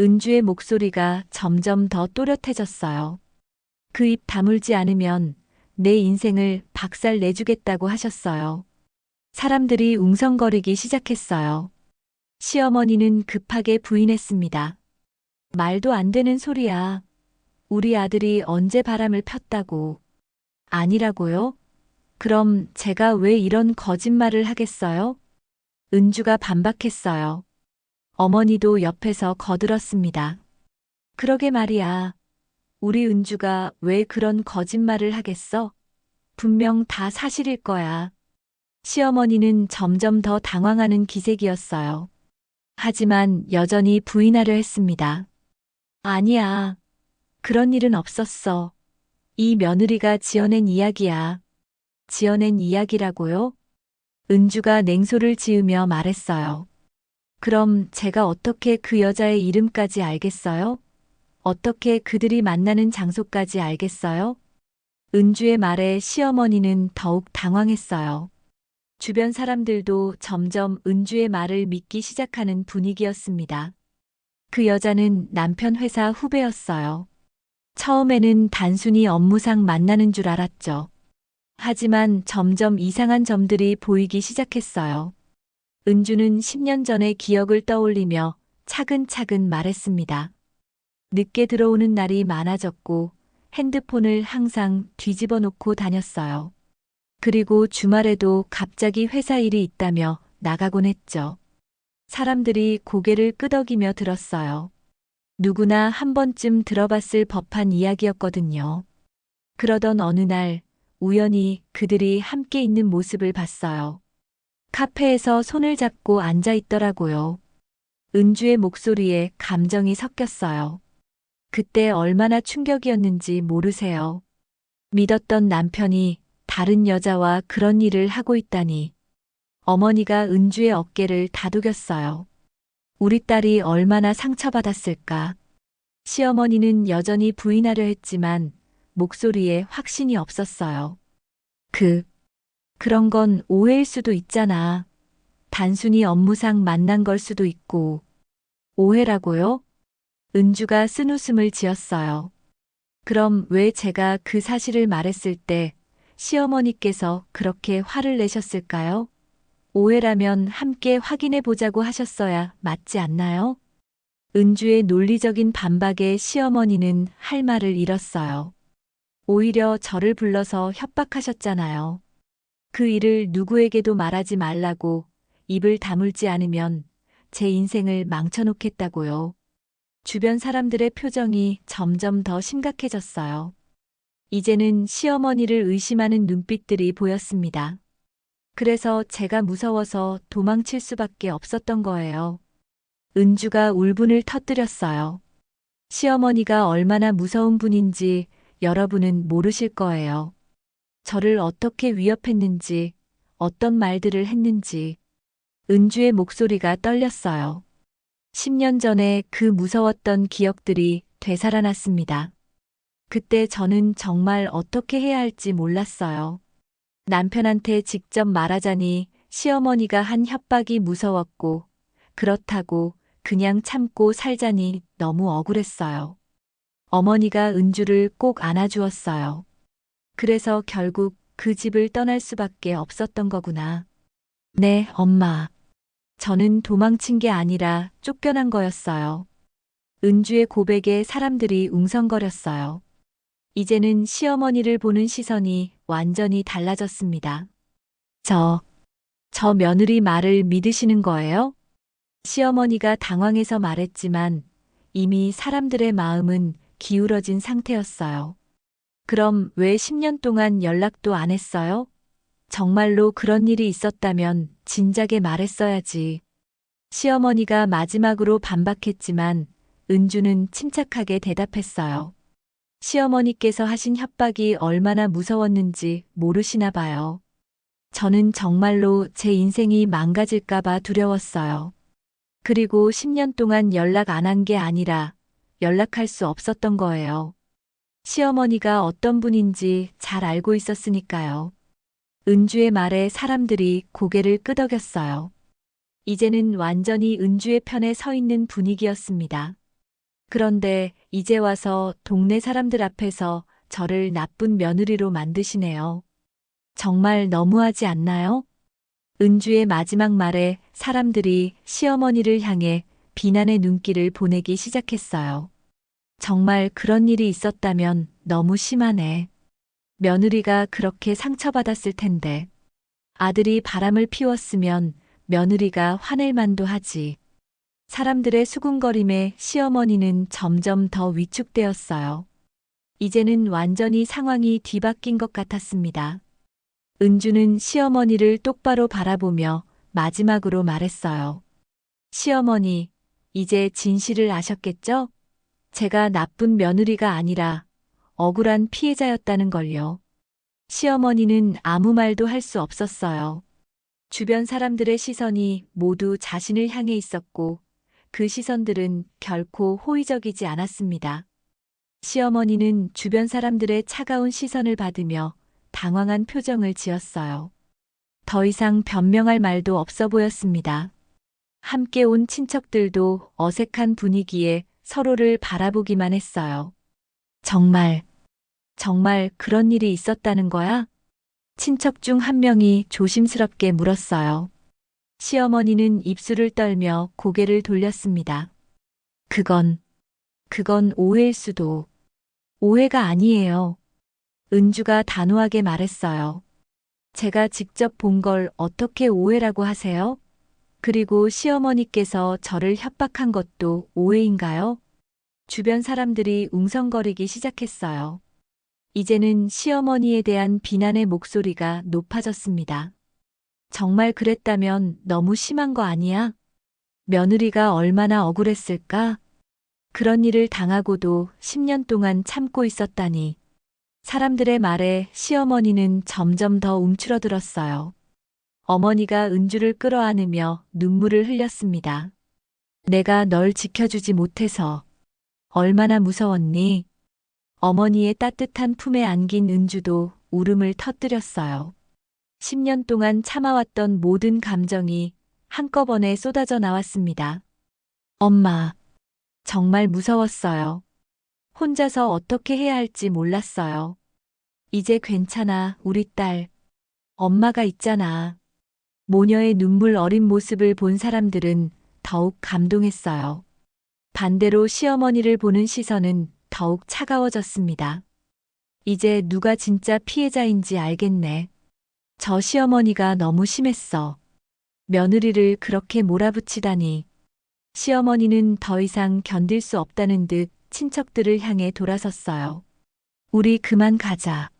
은주의 목소리가 점점 더 또렷해졌어요. 그 입 다물지 않으면 내 인생을 박살 내주겠다고 하셨어요. 사람들이 웅성거리기 시작했어요. 시어머니는 급하게 부인했습니다. 말도 안 되는 소리야. 우리 아들이 언제 바람을 폈다고. 아니라고요? 그럼 제가 왜 이런 거짓말을 하겠어요? 은주가 반박했어요. 어머니도 옆에서 거들었습니다. 그러게 말이야. 우리 은주가 왜 그런 거짓말을 하겠어? 분명 다 사실일 거야. 시어머니는 점점 더 당황하는 기색이었어요. 하지만 여전히 부인하려 했습니다. 아니야. 그런 일은 없었어. 이 며느리가 지어낸 이야기야. 지어낸 이야기라고요? 은주가 냉소를 지으며 말했어요. 그럼 제가 어떻게 그 여자의 이름까지 알겠어요? 어떻게 그들이 만나는 장소까지 알겠어요? 은주의 말에 시어머니는 더욱 당황했어요. 주변 사람들도 점점 은주의 말을 믿기 시작하는 분위기였습니다. 그 여자는 남편 회사 후배였어요. 처음에는 단순히 업무상 만나는 줄 알았죠. 하지만 점점 이상한 점들이 보이기 시작했어요. 은주는 10년 전의 기억을 떠올리며 차근차근 말했습니다. 늦게 들어오는 날이 많아졌고 핸드폰을 항상 뒤집어 놓고 다녔어요. 그리고 주말에도 갑자기 회사 일이 있다며 나가곤 했죠. 사람들이 고개를 끄덕이며 들었어요. 누구나 한 번쯤 들어봤을 법한 이야기였거든요. 그러던 어느 날 우연히 그들이 함께 있는 모습을 봤어요. 카페에서 손을 잡고 앉아 있더라고요. 은주의 목소리에 감정이 섞였어요. 그때 얼마나 충격이었는지 모르세요. 믿었던 남편이 다른 여자와 그런 일을 하고 있다니. 어머니가 은주의 어깨를 다독였어요. 우리 딸이 얼마나 상처받았을까. 시어머니는 여전히 부인하려 했지만 목소리에 확신이 없었어요. 그런 건 오해일 수도 있잖아. 단순히 업무상 만난 걸 수도 있고. 오해라고요? 은주가 쓴웃음을 지었어요. 그럼 왜 제가 그 사실을 말했을 때 시어머니께서 그렇게 화를 내셨을까요? 오해라면 함께 확인해 보자고 하셨어야 맞지 않나요? 은주의 논리적인 반박에 시어머니는 할 말을 잃었어요. 오히려 저를 불러서 협박하셨잖아요. 그 일을 누구에게도 말하지 말라고 입을 다물지 않으면 제 인생을 망쳐놓겠다고요. 주변 사람들의 표정이 점점 더 심각해졌어요. 이제는 시어머니를 의심하는 눈빛들이 보였습니다. 그래서 제가 무서워서 도망칠 수밖에 없었던 거예요. 은주가 울분을 터뜨렸어요. 시어머니가 얼마나 무서운 분인지 여러분은 모르실 거예요. 저를 어떻게 위협했는지, 어떤 말들을 했는지. 은주의 목소리가 떨렸어요. 10년 전에 그 무서웠던 기억들이 되살아났습니다. 그때 저는 정말 어떻게 해야 할지 몰랐어요. 남편한테 직접 말하자니 시어머니가 한 협박이 무서웠고, 그렇다고 그냥 참고 살자니 너무 억울했어요. 어머니가 은주를 꼭 안아주었어요. 그래서 결국 그 집을 떠날 수밖에 없었던 거구나. 네, 엄마. 저는 도망친 게 아니라 쫓겨난 거였어요. 은주의 고백에 사람들이 웅성거렸어요. 이제는 시어머니를 보는 시선이 완전히 달라졌습니다. 저 며느리 말을 믿으시는 거예요? 시어머니가 당황해서 말했지만 이미 사람들의 마음은 기울어진 상태였어요. 그럼 왜 10년 동안 연락도 안 했어요? 정말로 그런 일이 있었다면 진작에 말했어야지. 시어머니가 마지막으로 반박했지만 은주는 침착하게 대답했어요. 시어머니께서 하신 협박이 얼마나 무서웠는지 모르시나 봐요. 저는 정말로 제 인생이 망가질까봐 두려웠어요. 그리고 10년 동안 연락 안 한 게 아니라 연락할 수 없었던 거예요. 시어머니가 어떤 분인지 잘 알고 있었으니까요. 은주의 말에 사람들이 고개를 끄덕였어요. 이제는 완전히 은주의 편에 서 있는 분위기였습니다. 그런데 이제 와서 동네 사람들 앞에서 저를 나쁜 며느리로 만드시네요. 정말 너무하지 않나요? 은주의 마지막 말에 사람들이 시어머니를 향해 비난의 눈길을 보내기 시작했어요. 정말 그런 일이 있었다면 너무 심하네. 며느리가 그렇게 상처받았을 텐데. 아들이 바람을 피웠으면 며느리가 화낼 만도 하지. 사람들의 수군거림에 시어머니는 점점 더 위축되었어요. 이제는 완전히 상황이 뒤바뀐 것 같았습니다. 은주는 시어머니를 똑바로 바라보며 마지막으로 말했어요. 시어머니, 이제 진실을 아셨겠죠? 제가 나쁜 며느리가 아니라 억울한 피해자였다는 걸요. 시어머니는 아무 말도 할 수 없었어요. 주변 사람들의 시선이 모두 자신을 향해 있었고 그 시선들은 결코 호의적이지 않았습니다. 시어머니는 주변 사람들의 차가운 시선을 받으며 당황한 표정을 지었어요. 더 이상 변명할 말도 없어 보였습니다. 함께 온 친척들도 어색한 분위기에 서로를 바라보기만 했어요. 정말 그런 일이 있었다는 거야? 친척 중 한 명이 조심스럽게 물었어요. 시어머니는 입술을 떨며 고개를 돌렸습니다. 그건 오해일 수도. 오해가 아니에요. 은주가 단호하게 말했어요. 제가 직접 본 걸 어떻게 오해라고 하세요? 그리고 시어머니께서 저를 협박한 것도 오해인가요? 주변 사람들이 웅성거리기 시작했어요. 이제는 시어머니에 대한 비난의 목소리가 높아졌습니다. 정말 그랬다면 너무 심한 거 아니야? 며느리가 얼마나 억울했을까? 그런 일을 당하고도 10년 동안 참고 있었다니. 사람들의 말에 시어머니는 점점 더 움츠러들었어요. 어머니가 은주를 끌어안으며 눈물을 흘렸습니다. 내가 널 지켜주지 못해서 얼마나 무서웠니? 어머니의 따뜻한 품에 안긴 은주도 울음을 터뜨렸어요. 10년 동안 참아왔던 모든 감정이 한꺼번에 쏟아져 나왔습니다. 엄마, 정말 무서웠어요. 혼자서 어떻게 해야 할지 몰랐어요. 이제 괜찮아, 우리 딸. 엄마가 있잖아. 모녀의 눈물 어린 모습을 본 사람들은 더욱 감동했어요. 반대로 시어머니를 보는 시선은 더욱 차가워졌습니다. 이제 누가 진짜 피해자인지 알겠네. 저 시어머니가 너무 심했어. 며느리를 그렇게 몰아붙이다니. 시어머니는 더 이상 견딜 수 없다는 듯 친척들을 향해 돌아섰어요. 우리 그만 가자.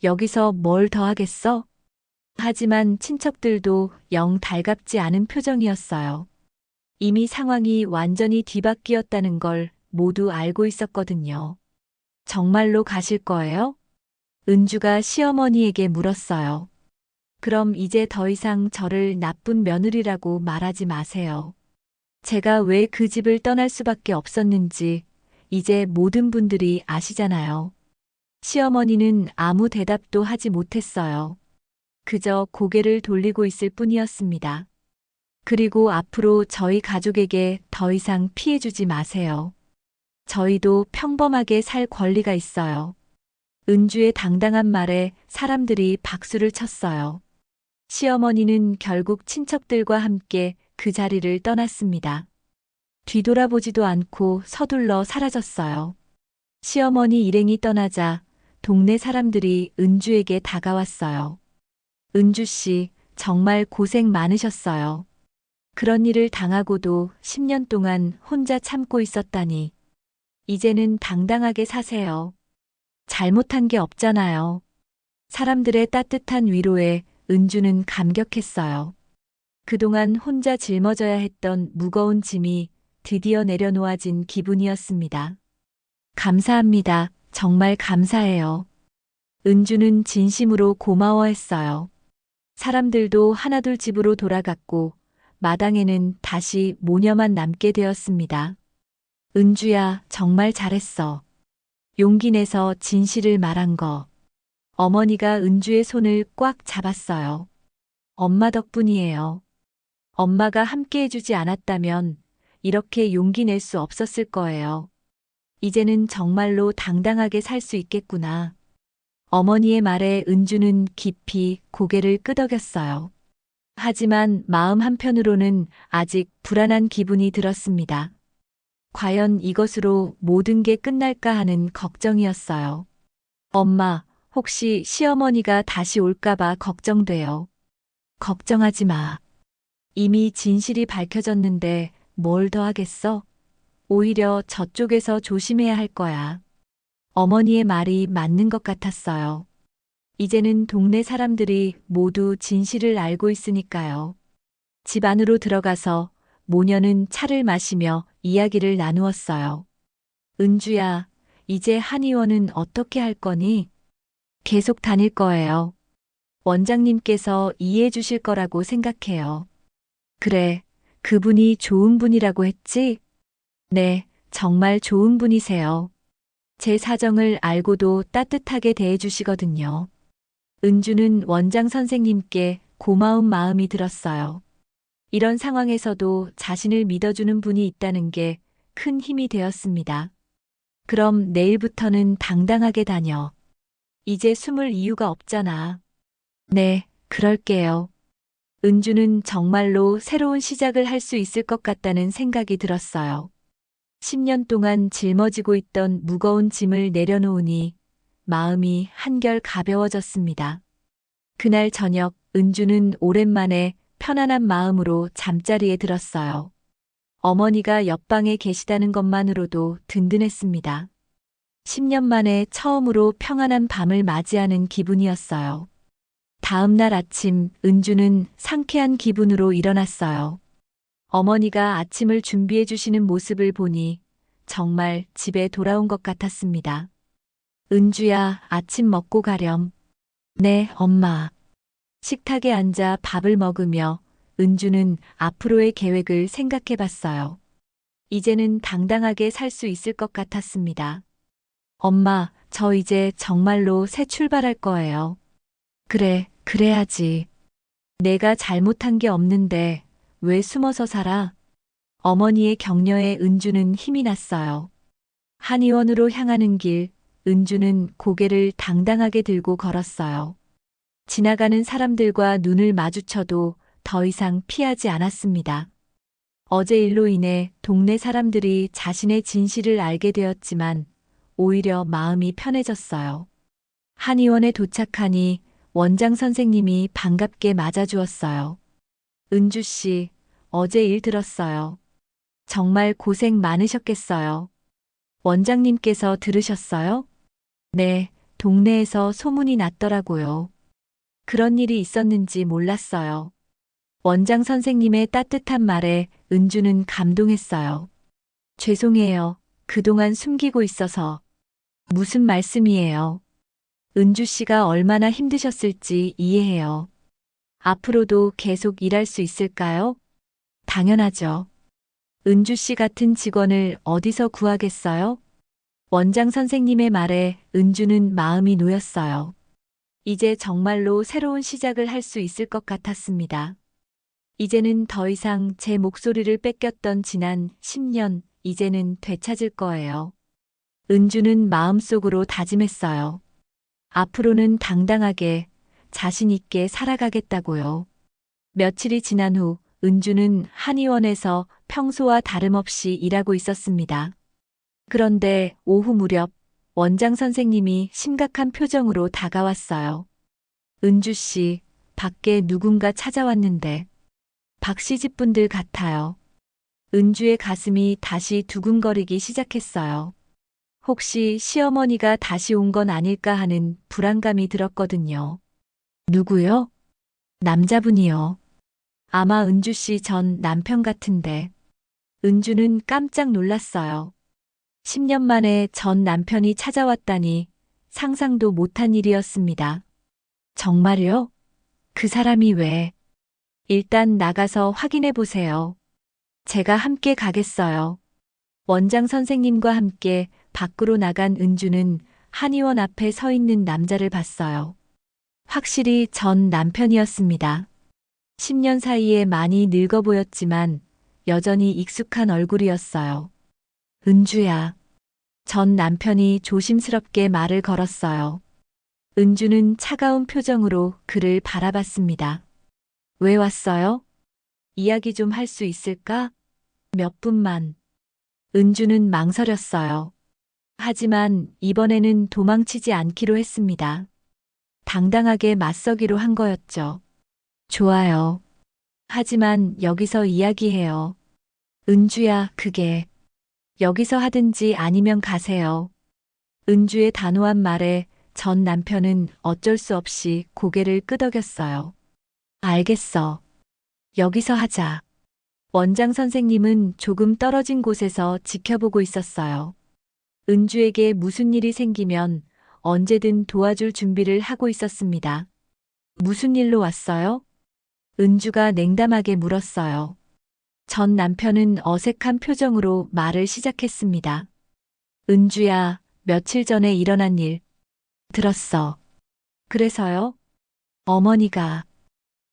여기서 뭘 더 하겠어? 하지만 친척들도 영 달갑지 않은 표정이었어요. 이미 상황이 완전히 뒤바뀌었다는 걸 모두 알고 있었거든요. 정말로 가실 거예요? 은주가 시어머니에게 물었어요. 그럼 이제 더 이상 저를 나쁜 며느리라고 말하지 마세요. 제가 왜 그 집을 떠날 수밖에 없었는지 이제 모든 분들이 아시잖아요. 시어머니는 아무 대답도 하지 못했어요. 그저 고개를 돌리고 있을 뿐이었습니다. 그리고 앞으로 저희 가족에게 더 이상 피해주지 마세요. 저희도 평범하게 살 권리가 있어요. 은주의 당당한 말에 사람들이 박수를 쳤어요. 시어머니는 결국 친척들과 함께 그 자리를 떠났습니다. 뒤돌아보지도 않고 서둘러 사라졌어요. 시어머니 일행이 떠나자 동네 사람들이 은주에게 다가왔어요. 은주 씨, 정말 고생 많으셨어요. 그런 일을 당하고도 10년 동안 혼자 참고 있었다니. 이제는 당당하게 사세요. 잘못한 게 없잖아요. 사람들의 따뜻한 위로에 은주는 감격했어요. 그동안 혼자 짊어져야 했던 무거운 짐이 드디어 내려놓아진 기분이었습니다. 감사합니다. 정말 감사해요. 은주는 진심으로 고마워했어요. 사람들도 하나둘 집으로 돌아갔고 마당에는 다시 모녀만 남게 되었습니다. 은주야, 정말 잘했어. 용기 내서 진실을 말한 거. 어머니가 은주의 손을 꽉 잡았어요. 엄마 덕분이에요. 엄마가 함께 해주지 않았다면 이렇게 용기 낼 수 없었을 거예요. 이제는 정말로 당당하게 살 수 있겠구나. 어머니의 말에 은주는 깊이 고개를 끄덕였어요. 하지만 마음 한편으로는 아직 불안한 기분이 들었습니다. 과연 이것으로 모든 게 끝날까 하는 걱정이었어요. 엄마, 혹시 시어머니가 다시 올까봐 걱정돼요. 걱정하지 마. 이미 진실이 밝혀졌는데 뭘 더 하겠어? 오히려 저쪽에서 조심해야 할 거야. 어머니의 말이 맞는 것 같았어요. 이제는 동네 사람들이 모두 진실을 알고 있으니까요. 집 안으로 들어가서 모녀는 차를 마시며 이야기를 나누었어요. 은주야, 이제 한의원은 어떻게 할 거니? 계속 다닐 거예요. 원장님께서 이해해 주실 거라고 생각해요. 그래, 그분이 좋은 분이라고 했지? 네, 정말 좋은 분이세요. 제 사정을 알고도 따뜻하게 대해 주시거든요. 은주는 원장 선생님께 고마운 마음이 들었어요. 이런 상황에서도 자신을 믿어주는 분이 있다는 게 큰 힘이 되었습니다. 그럼 내일부터는 당당하게 다녀. 이제 숨을 이유가 없잖아. 네, 그럴게요. 은주는 정말로 새로운 시작을 할 수 있을 것 같다는 생각이 들었어요. 10년 동안 짊어지고 있던 무거운 짐을 내려놓으니 마음이 한결 가벼워졌습니다. 그날 저녁 은주는 오랜만에 편안한 마음으로 잠자리에 들었어요. 어머니가 옆방에 계시다는 것만으로도 든든했습니다. 10년 만에 처음으로 평안한 밤을 맞이하는 기분이었어요. 다음 날 아침 은주는 상쾌한 기분으로 일어났어요. 어머니가 아침을 준비해 주시는 모습을 보니 정말 집에 돌아온 것 같았습니다. 은주야, 아침 먹고 가렴. 네, 엄마. 식탁에 앉아 밥을 먹으며 은주는 앞으로의 계획을 생각해 봤어요. 이제는 당당하게 살 수 있을 것 같았습니다. 엄마, 저 이제 정말로 새 출발할 거예요. 그래, 그래야지. 내가 잘못한 게 없는데 왜 숨어서 살아? 어머니의 격려에 은주는 힘이 났어요. 한의원으로 향하는 길, 은주는 고개를 당당하게 들고 걸었어요. 지나가는 사람들과 눈을 마주쳐도 더 이상 피하지 않았습니다. 어제 일로 인해 동네 사람들이 자신의 진실을 알게 되었지만 오히려 마음이 편해졌어요. 한의원에 도착하니 원장 선생님이 반갑게 맞아주었어요. 은주 씨, 어제 일 들었어요. 정말 고생 많으셨겠어요. 원장님께서 들으셨어요? 네, 동네에서 소문이 났더라고요. 그런 일이 있었는지 몰랐어요. 원장 선생님의 따뜻한 말에 은주는 감동했어요. 죄송해요. 그동안 숨기고 있어서. 무슨 말씀이에요? 은주 씨가 얼마나 힘드셨을지 이해해요. 앞으로도 계속 일할 수 있을까요? 당연하죠. 은주 씨 같은 직원을 어디서 구하겠어요? 원장 선생님의 말에 은주는 마음이 놓였어요. 이제 정말로 새로운 시작을 할 수 있을 것 같았습니다. 이제는 더 이상 제 목소리를 뺏겼던 지난 10년, 이제는 되찾을 거예요. 은주는 마음속으로 다짐했어요. 앞으로는 당당하게, 자신 있게 살아가겠다고요. 며칠이 지난 후 은주는 한의원에서 평소와 다름없이 일하고 있었습니다. 그런데 오후 무렵 원장 선생님이 심각한 표정으로 다가왔어요. 은주 씨, 밖에 누군가 찾아왔는데 박 씨 집 분들 같아요. 은주의 가슴이 다시 두근거리기 시작했어요. 혹시 시어머니가 다시 온 건 아닐까 하는 불안감이 들었거든요. 누구요? 남자분이요. 아마 은주 씨 전 남편 같은데. 은주는 깜짝 놀랐어요. 10년 만에 전 남편이 찾아왔다니 상상도 못한 일이었습니다. 정말요? 그 사람이 왜? 일단 나가서 확인해 보세요. 제가 함께 가겠어요. 원장 선생님과 함께 밖으로 나간 은주는 한의원 앞에 서 있는 남자를 봤어요. 확실히 전 남편이었습니다. 10년 사이에 많이 늙어 보였지만 여전히 익숙한 얼굴이었어요. 은주야. 전 남편이 조심스럽게 말을 걸었어요. 은주는 차가운 표정으로 그를 바라봤습니다. 왜 왔어요? 이야기 좀 할 수 있을까? 몇 분만. 은주는 망설였어요. 하지만 이번에는 도망치지 않기로 했습니다. 당당하게 맞서기로 한 거였죠. 좋아요. 하지만 여기서 이야기해요. 은주야, 그게. 여기서 하든지 아니면 가세요. 은주의 단호한 말에 전 남편은 어쩔 수 없이 고개를 끄덕였어요. 알겠어. 여기서 하자. 원장 선생님은 조금 떨어진 곳에서 지켜보고 있었어요. 은주에게 무슨 일이 생기면 언제든 도와줄 준비를 하고 있었습니다. 무슨 일로 왔어요? 은주가 냉담하게 물었어요. 전 남편은 어색한 표정으로 말을 시작했습니다. 은주야, 며칠 전에 일어난 일 들었어. 그래서요? 어머니가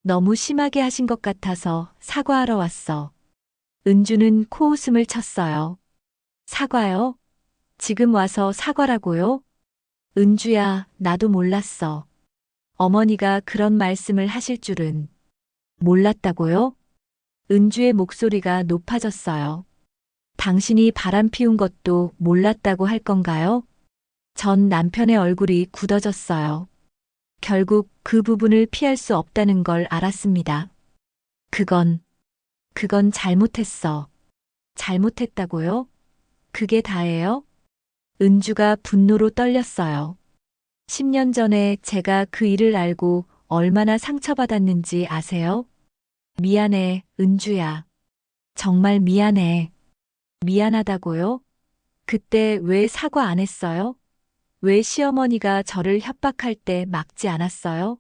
너무 심하게 하신 것 같아서 사과하러 왔어. 은주는 코웃음을 쳤어요. 사과요? 지금 와서 사과라고요? 은주야, 나도 몰랐어. 어머니가 그런 말씀을 하실 줄은 몰랐다고요? 은주의 목소리가 높아졌어요. 당신이 바람 피운 것도 몰랐다고 할 건가요? 전 남편의 얼굴이 굳어졌어요. 결국 그 부분을 피할 수 없다는 걸 알았습니다. 그건 잘못했어. 잘못했다고요? 그게 다예요? 은주가 분노로 떨렸어요. 10년 전에 제가 그 일을 알고 얼마나 상처받았는지 아세요? 미안해, 은주야. 정말 미안해. 미안하다고요? 그때 왜 사과 안 했어요? 왜 시어머니가 저를 협박할 때 막지 않았어요?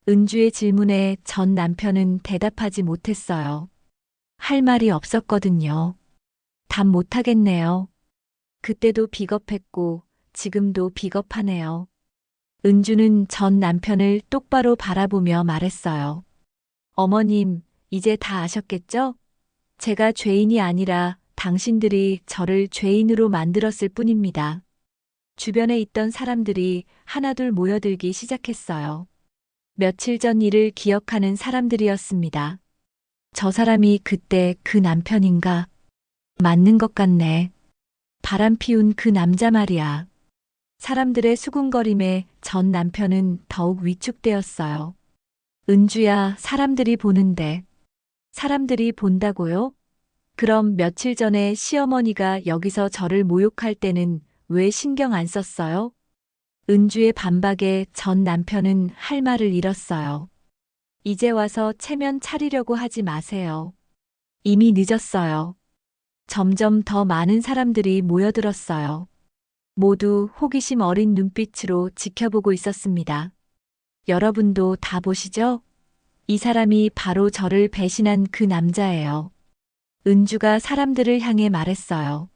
은주의 질문에 전 남편은 대답하지 못했어요. 할 말이 없었거든요. 답 못하겠네요. 그때도 비겁했고 지금도 비겁하네요. 은주는 전 남편을 똑바로 바라보며 말했어요. 어머님, 이제 다 아셨겠죠? 제가 죄인이 아니라 당신들이 저를 죄인으로 만들었을 뿐입니다. 주변에 있던 사람들이 하나둘 모여들기 시작했어요. 며칠 전 일을 기억하는 사람들이었습니다. 저 사람이 그때 그 남편인가? 맞는 것 같네. 바람 피운 그 남자 말이야. 사람들의 수군거림에 전 남편은 더욱 위축되었어요. 은주야, 사람들이 보는데. 사람들이 본다고요? 그럼 며칠 전에 시어머니가 여기서 저를 모욕할 때는 왜 신경 안 썼어요? 은주의 반박에 전 남편은 할 말을 잃었어요. 이제 와서 체면 차리려고 하지 마세요. 이미 늦었어요. 점점 더 많은 사람들이 모여들었어요. 모두 호기심 어린 눈빛으로 지켜보고 있었습니다. 여러분도 다 보시죠? 이 사람이 바로 저를 배신한 그 남자예요. 은주가 사람들을 향해 말했어요.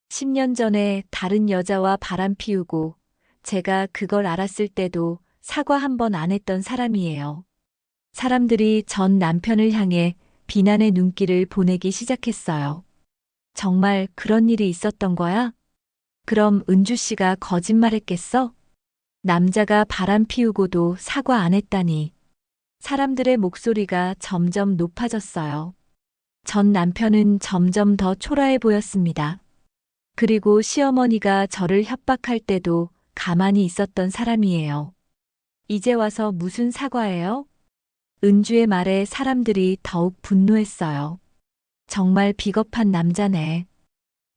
10년 전에 다른 여자와 바람 피우고 제가 그걸 알았을 때도 사과 한 번 안 했던 사람이에요. 사람들이 전 남편을 향해 비난의 눈길을 보내기 시작했어요. 정말 그런 일이 있었던 거야? 그럼 은주 씨가 거짓말했겠어? 남자가 바람 피우고도 사과 안 했다니. 사람들의 목소리가 점점 높아졌어요. 전 남편은 점점 더 초라해 보였습니다. 그리고 시어머니가 저를 협박할 때도 가만히 있었던 사람이에요. 이제 와서 무슨 사과예요? 은주의 말에 사람들이 더욱 분노했어요. 정말 비겁한 남자네.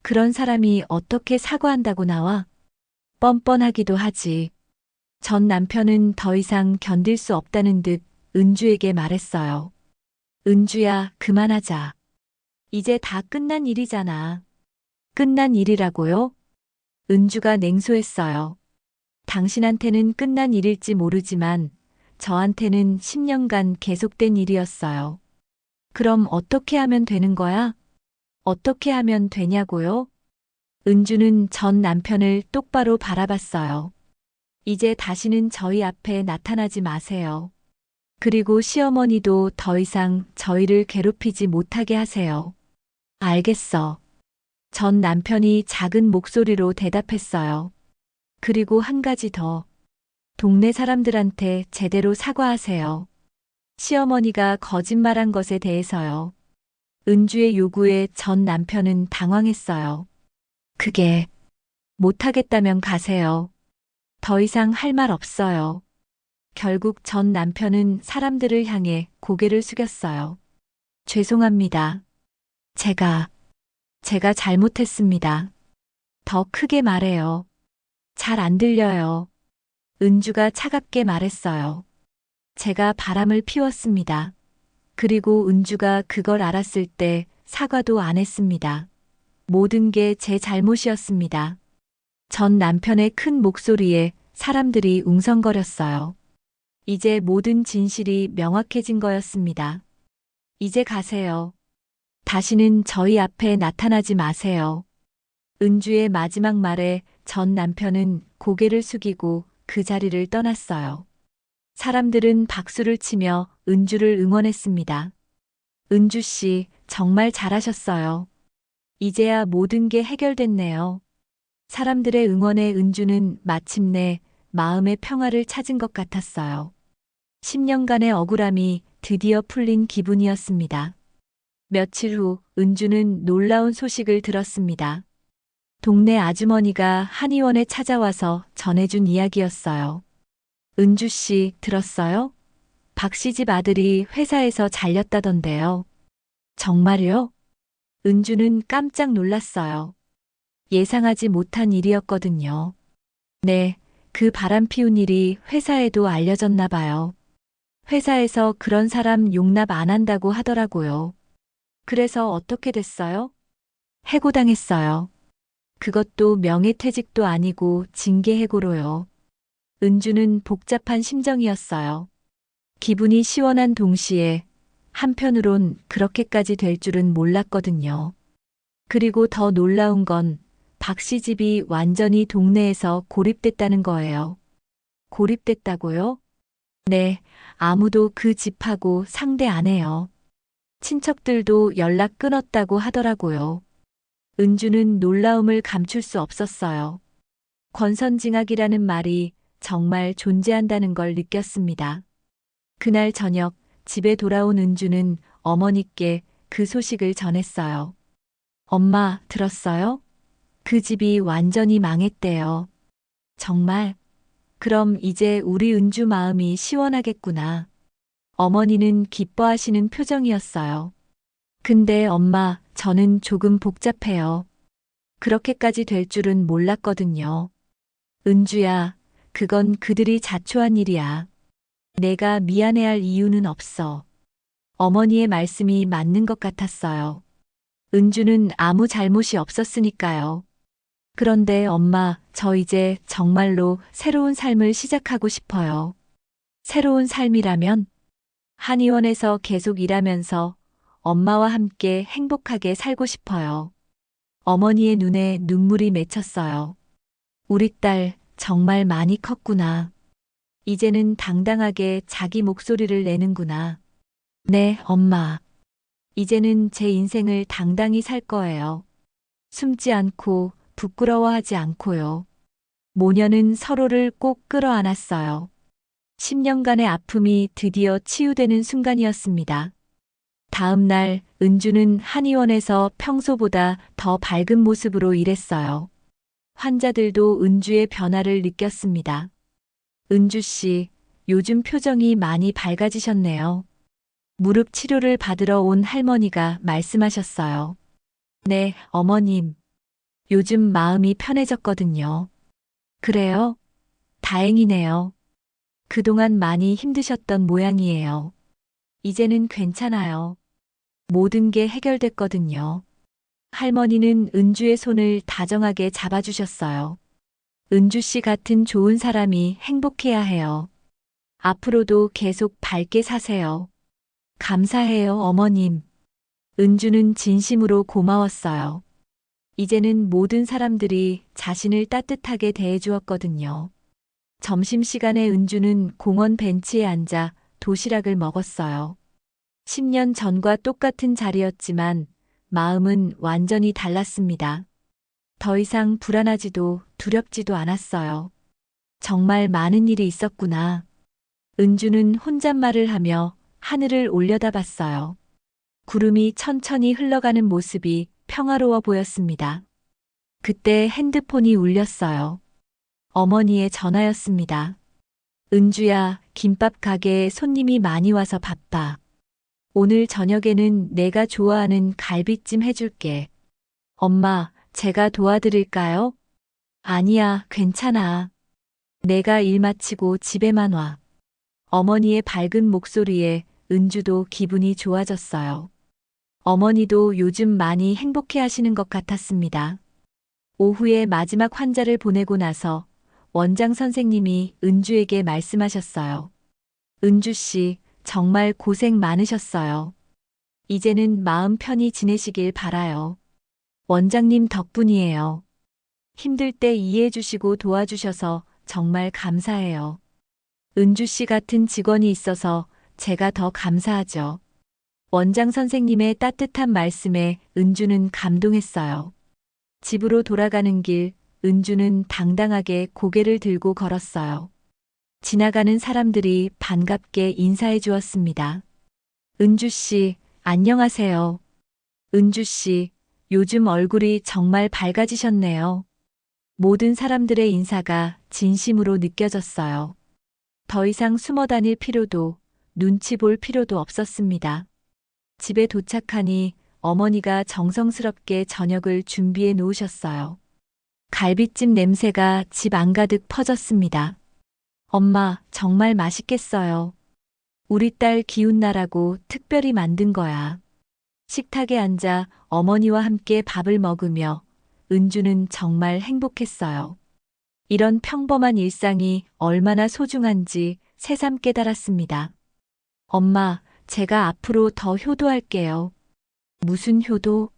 그런 사람이 어떻게 사과한다고 나와? 뻔뻔하기도 하지. 전 남편은 더 이상 견딜 수 없다는 듯 은주에게 말했어요. 은주야, 그만하자. 이제 다 끝난 일이잖아. 끝난 일이라고요? 은주가 냉소했어요. 당신한테는 끝난 일일지 모르지만 저한테는 10년간 계속된 일이었어요. 그럼 어떻게 하면 되는 거야? 어떻게 하면 되냐고요? 은주는 전 남편을 똑바로 바라봤어요. 이제 다시는 저희 앞에 나타나지 마세요. 그리고 시어머니도 더 이상 저희를 괴롭히지 못하게 하세요. 알겠어. 전 남편이 작은 목소리로 대답했어요. 그리고 한 가지 더. 동네 사람들한테 제대로 사과하세요. 시어머니가 거짓말한 것에 대해서요. 은주의 요구에 전 남편은 당황했어요. 그게 못하겠다면 가세요. 더 이상 할 말 없어요. 결국 전 남편은 사람들을 향해 고개를 숙였어요. 죄송합니다. 제가 잘못했습니다. 더 크게 말해요. 잘 안 들려요. 은주가 차갑게 말했어요. 제가 바람을 피웠습니다. 그리고 은주가 그걸 알았을 때 사과도 안 했습니다. 모든 게 제 잘못이었습니다. 전 남편의 큰 목소리에 사람들이 웅성거렸어요. 이제 모든 진실이 명확해진 거였습니다. 이제 가세요. 다시는 저희 앞에 나타나지 마세요. 은주의 마지막 말에 전 남편은 고개를 숙이고 그 자리를 떠났어요. 사람들은 박수를 치며 은주를 응원했습니다. 은주 씨, 정말 잘하셨어요. 이제야 모든 게 해결됐네요. 사람들의 응원에 은주는 마침내 마음의 평화를 찾은 것 같았어요. 10년간의 억울함이 드디어 풀린 기분이었습니다. 며칠 후 은주는 놀라운 소식을 들었습니다. 동네 아주머니가 한의원에 찾아와서 전해준 이야기였어요. 은주 씨, 들었어요? 박 씨 집 아들이 회사에서 잘렸다던데요. 정말요? 은주는 깜짝 놀랐어요. 예상하지 못한 일이었거든요. 네, 그 바람 피운 일이 회사에도 알려졌나 봐요. 회사에서 그런 사람 용납 안 한다고 하더라고요. 그래서 어떻게 됐어요? 해고당했어요. 그것도 명예퇴직도 아니고 징계해고로요. 은주는 복잡한 심정이었어요. 기분이 시원한 동시에 한편으론 그렇게까지 될 줄은 몰랐거든요. 그리고 더 놀라운 건 박 씨 집이 완전히 동네에서 고립됐다는 거예요. 고립됐다고요? 네, 아무도 그 집하고 상대 안 해요. 친척들도 연락 끊었다고 하더라고요. 은주는 놀라움을 감출 수 없었어요. 권선징악이라는 말이 정말 존재한다는 걸 느꼈습니다. 그날 저녁 집에 돌아온 은주는 어머니께 그 소식을 전했어요. 엄마, 들었어요? 그 집이 완전히 망했대요. 정말? 그럼 이제 우리 은주 마음이 시원하겠구나. 어머니는 기뻐하시는 표정이었어요. 근데 엄마, 저는 조금 복잡해요. 그렇게까지 될 줄은 몰랐거든요. 은주야, 그건 그들이 자초한 일이야. 내가 미안해할 이유는 없어. 어머니의 말씀이 맞는 것 같았어요. 은주는 아무 잘못이 없었으니까요. 그런데 엄마, 저 이제 정말로 새로운 삶을 시작하고 싶어요. 새로운 삶이라면? 한의원에서 계속 일하면서 엄마와 함께 행복하게 살고 싶어요. 어머니의 눈에 눈물이 맺혔어요. 우리 딸 정말 많이 컸구나. 이제는 당당하게 자기 목소리를 내는구나. 네, 엄마. 이제는 제 인생을 당당히 살 거예요. 숨지 않고 부끄러워하지 않고요. 모녀는 서로를 꼭 끌어안았어요. 10년간의 아픔이 드디어 치유되는 순간이었습니다. 다음 날 은주는 한의원에서 평소보다 더 밝은 모습으로 일했어요. 환자들도 은주의 변화를 느꼈습니다. 은주 씨, 요즘 표정이 많이 밝아지셨네요. 무릎 치료를 받으러 온 할머니가 말씀하셨어요. 네, 어머님. 요즘 마음이 편해졌거든요. 그래요? 다행이네요. 그동안 많이 힘드셨던 모양이에요. 이제는 괜찮아요. 모든 게 해결됐거든요. 할머니는 은주의 손을 다정하게 잡아주셨어요. 은주 씨 같은 좋은 사람이 행복해야 해요. 앞으로도 계속 밝게 사세요. 감사해요, 어머님. 은주는 진심으로 고마웠어요. 이제는 모든 사람들이 자신을 따뜻하게 대해주었거든요. 점심시간에 은주는 공원 벤치에 앉아 도시락을 먹었어요. 10년 전과 똑같은 자리였지만 마음은 완전히 달랐습니다. 더 이상 불안하지도 두렵지도 않았어요. 정말 많은 일이 있었구나. 은주는 혼잣말을 하며 하늘을 올려다봤어요. 구름이 천천히 흘러가는 모습이 평화로워 보였습니다. 그때 핸드폰이 울렸어요. 어머니의 전화였습니다. 은주야, 김밥 가게에 손님이 많이 와서 바빠. 오늘 저녁에는 내가 좋아하는 갈비찜 해줄게. 엄마, 제가 도와드릴까요? 아니야, 괜찮아. 내가 일 마치고 집에만 와. 어머니의 밝은 목소리에 은주도 기분이 좋아졌어요. 어머니도 요즘 많이 행복해 하시는 것 같았습니다. 오후에 마지막 환자를 보내고 나서 원장 선생님이 은주에게 말씀하셨어요. 은주 씨, 정말 고생 많으셨어요. 이제는 마음 편히 지내시길 바라요. 원장님 덕분이에요. 힘들 때 이해해 주시고 도와주셔서 정말 감사해요. 은주 씨 같은 직원이 있어서 제가 더 감사하죠. 원장 선생님의 따뜻한 말씀에 은주는 감동했어요. 집으로 돌아가는 길, 은주는 당당하게 고개를 들고 걸었어요. 지나가는 사람들이 반갑게 인사해 주었습니다. 은주 씨, 안녕하세요. 은주 씨, 요즘 얼굴이 정말 밝아지셨네요. 모든 사람들의 인사가 진심으로 느껴졌어요. 더 이상 숨어 다닐 필요도, 눈치 볼 필요도 없었습니다. 집에 도착하니 어머니가 정성스럽게 저녁을 준비해 놓으셨어요. 갈비찜 냄새가 집 안가득 퍼졌습니다. 엄마, 정말 맛있겠어요. 우리 딸 기운 나라고 특별히 만든 거야. 식탁에 앉아 어머니와 함께 밥을 먹으며 은주는 정말 행복했어요. 이런 평범한 일상이 얼마나 소중한지 새삼 깨달았습니다. 엄마, 제가 앞으로 더 효도할게요. 무슨 효도?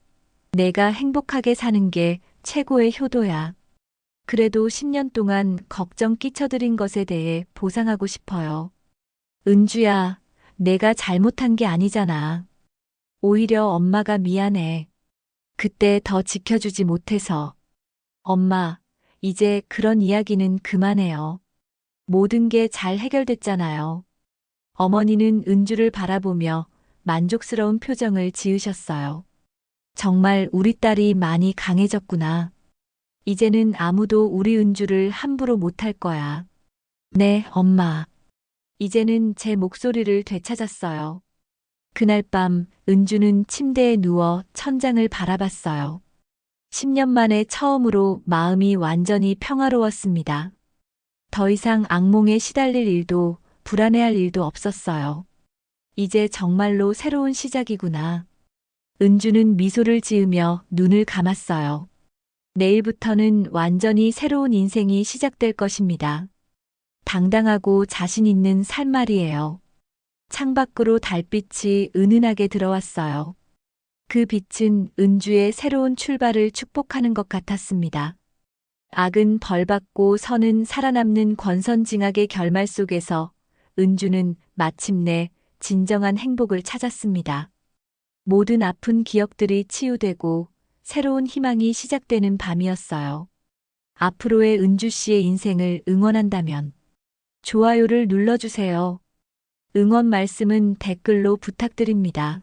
내가 행복하게 사는 게 최고의 효도야. 그래도 10년 동안 걱정 끼쳐드린 것에 대해 보상하고 싶어요. 은주야, 내가 잘못한 게 아니잖아. 오히려 엄마가 미안해. 그때 더 지켜주지 못해서. 엄마, 이제 그런 이야기는 그만해요. 모든 게 잘 해결됐잖아요. 어머니는 은주를 바라보며 만족스러운 표정을 지으셨어요. 정말 우리 딸이 많이 강해졌구나. 이제는 아무도 우리 은주를 함부로 못할 거야. 네, 엄마. 이제는 제 목소리를 되찾았어요. 그날 밤 은주는 침대에 누워 천장을 바라봤어요. 10년 만에 처음으로 마음이 완전히 평화로웠습니다. 더 이상 악몽에 시달릴 일도 불안해할 일도 없었어요. 이제 정말로 새로운 시작이구나. 은주는 미소를 지으며 눈을 감았어요. 내일부터는 완전히 새로운 인생이 시작될 것입니다. 당당하고 자신 있는 살 말이에요. 창밖으로 달빛이 은은하게 들어왔어요. 그 빛은 은주의 새로운 출발을 축복하는 것 같았습니다. 악은 벌받고 선은 살아남는 권선징악의 결말 속에서 은주는 마침내 진정한 행복을 찾았습니다. 모든 아픈 기억들이 치유되고 새로운 희망이 시작되는 밤이었어요. 앞으로의 은주 씨의 인생을 응원한다면 좋아요를 눌러주세요. 응원 말씀은 댓글로 부탁드립니다.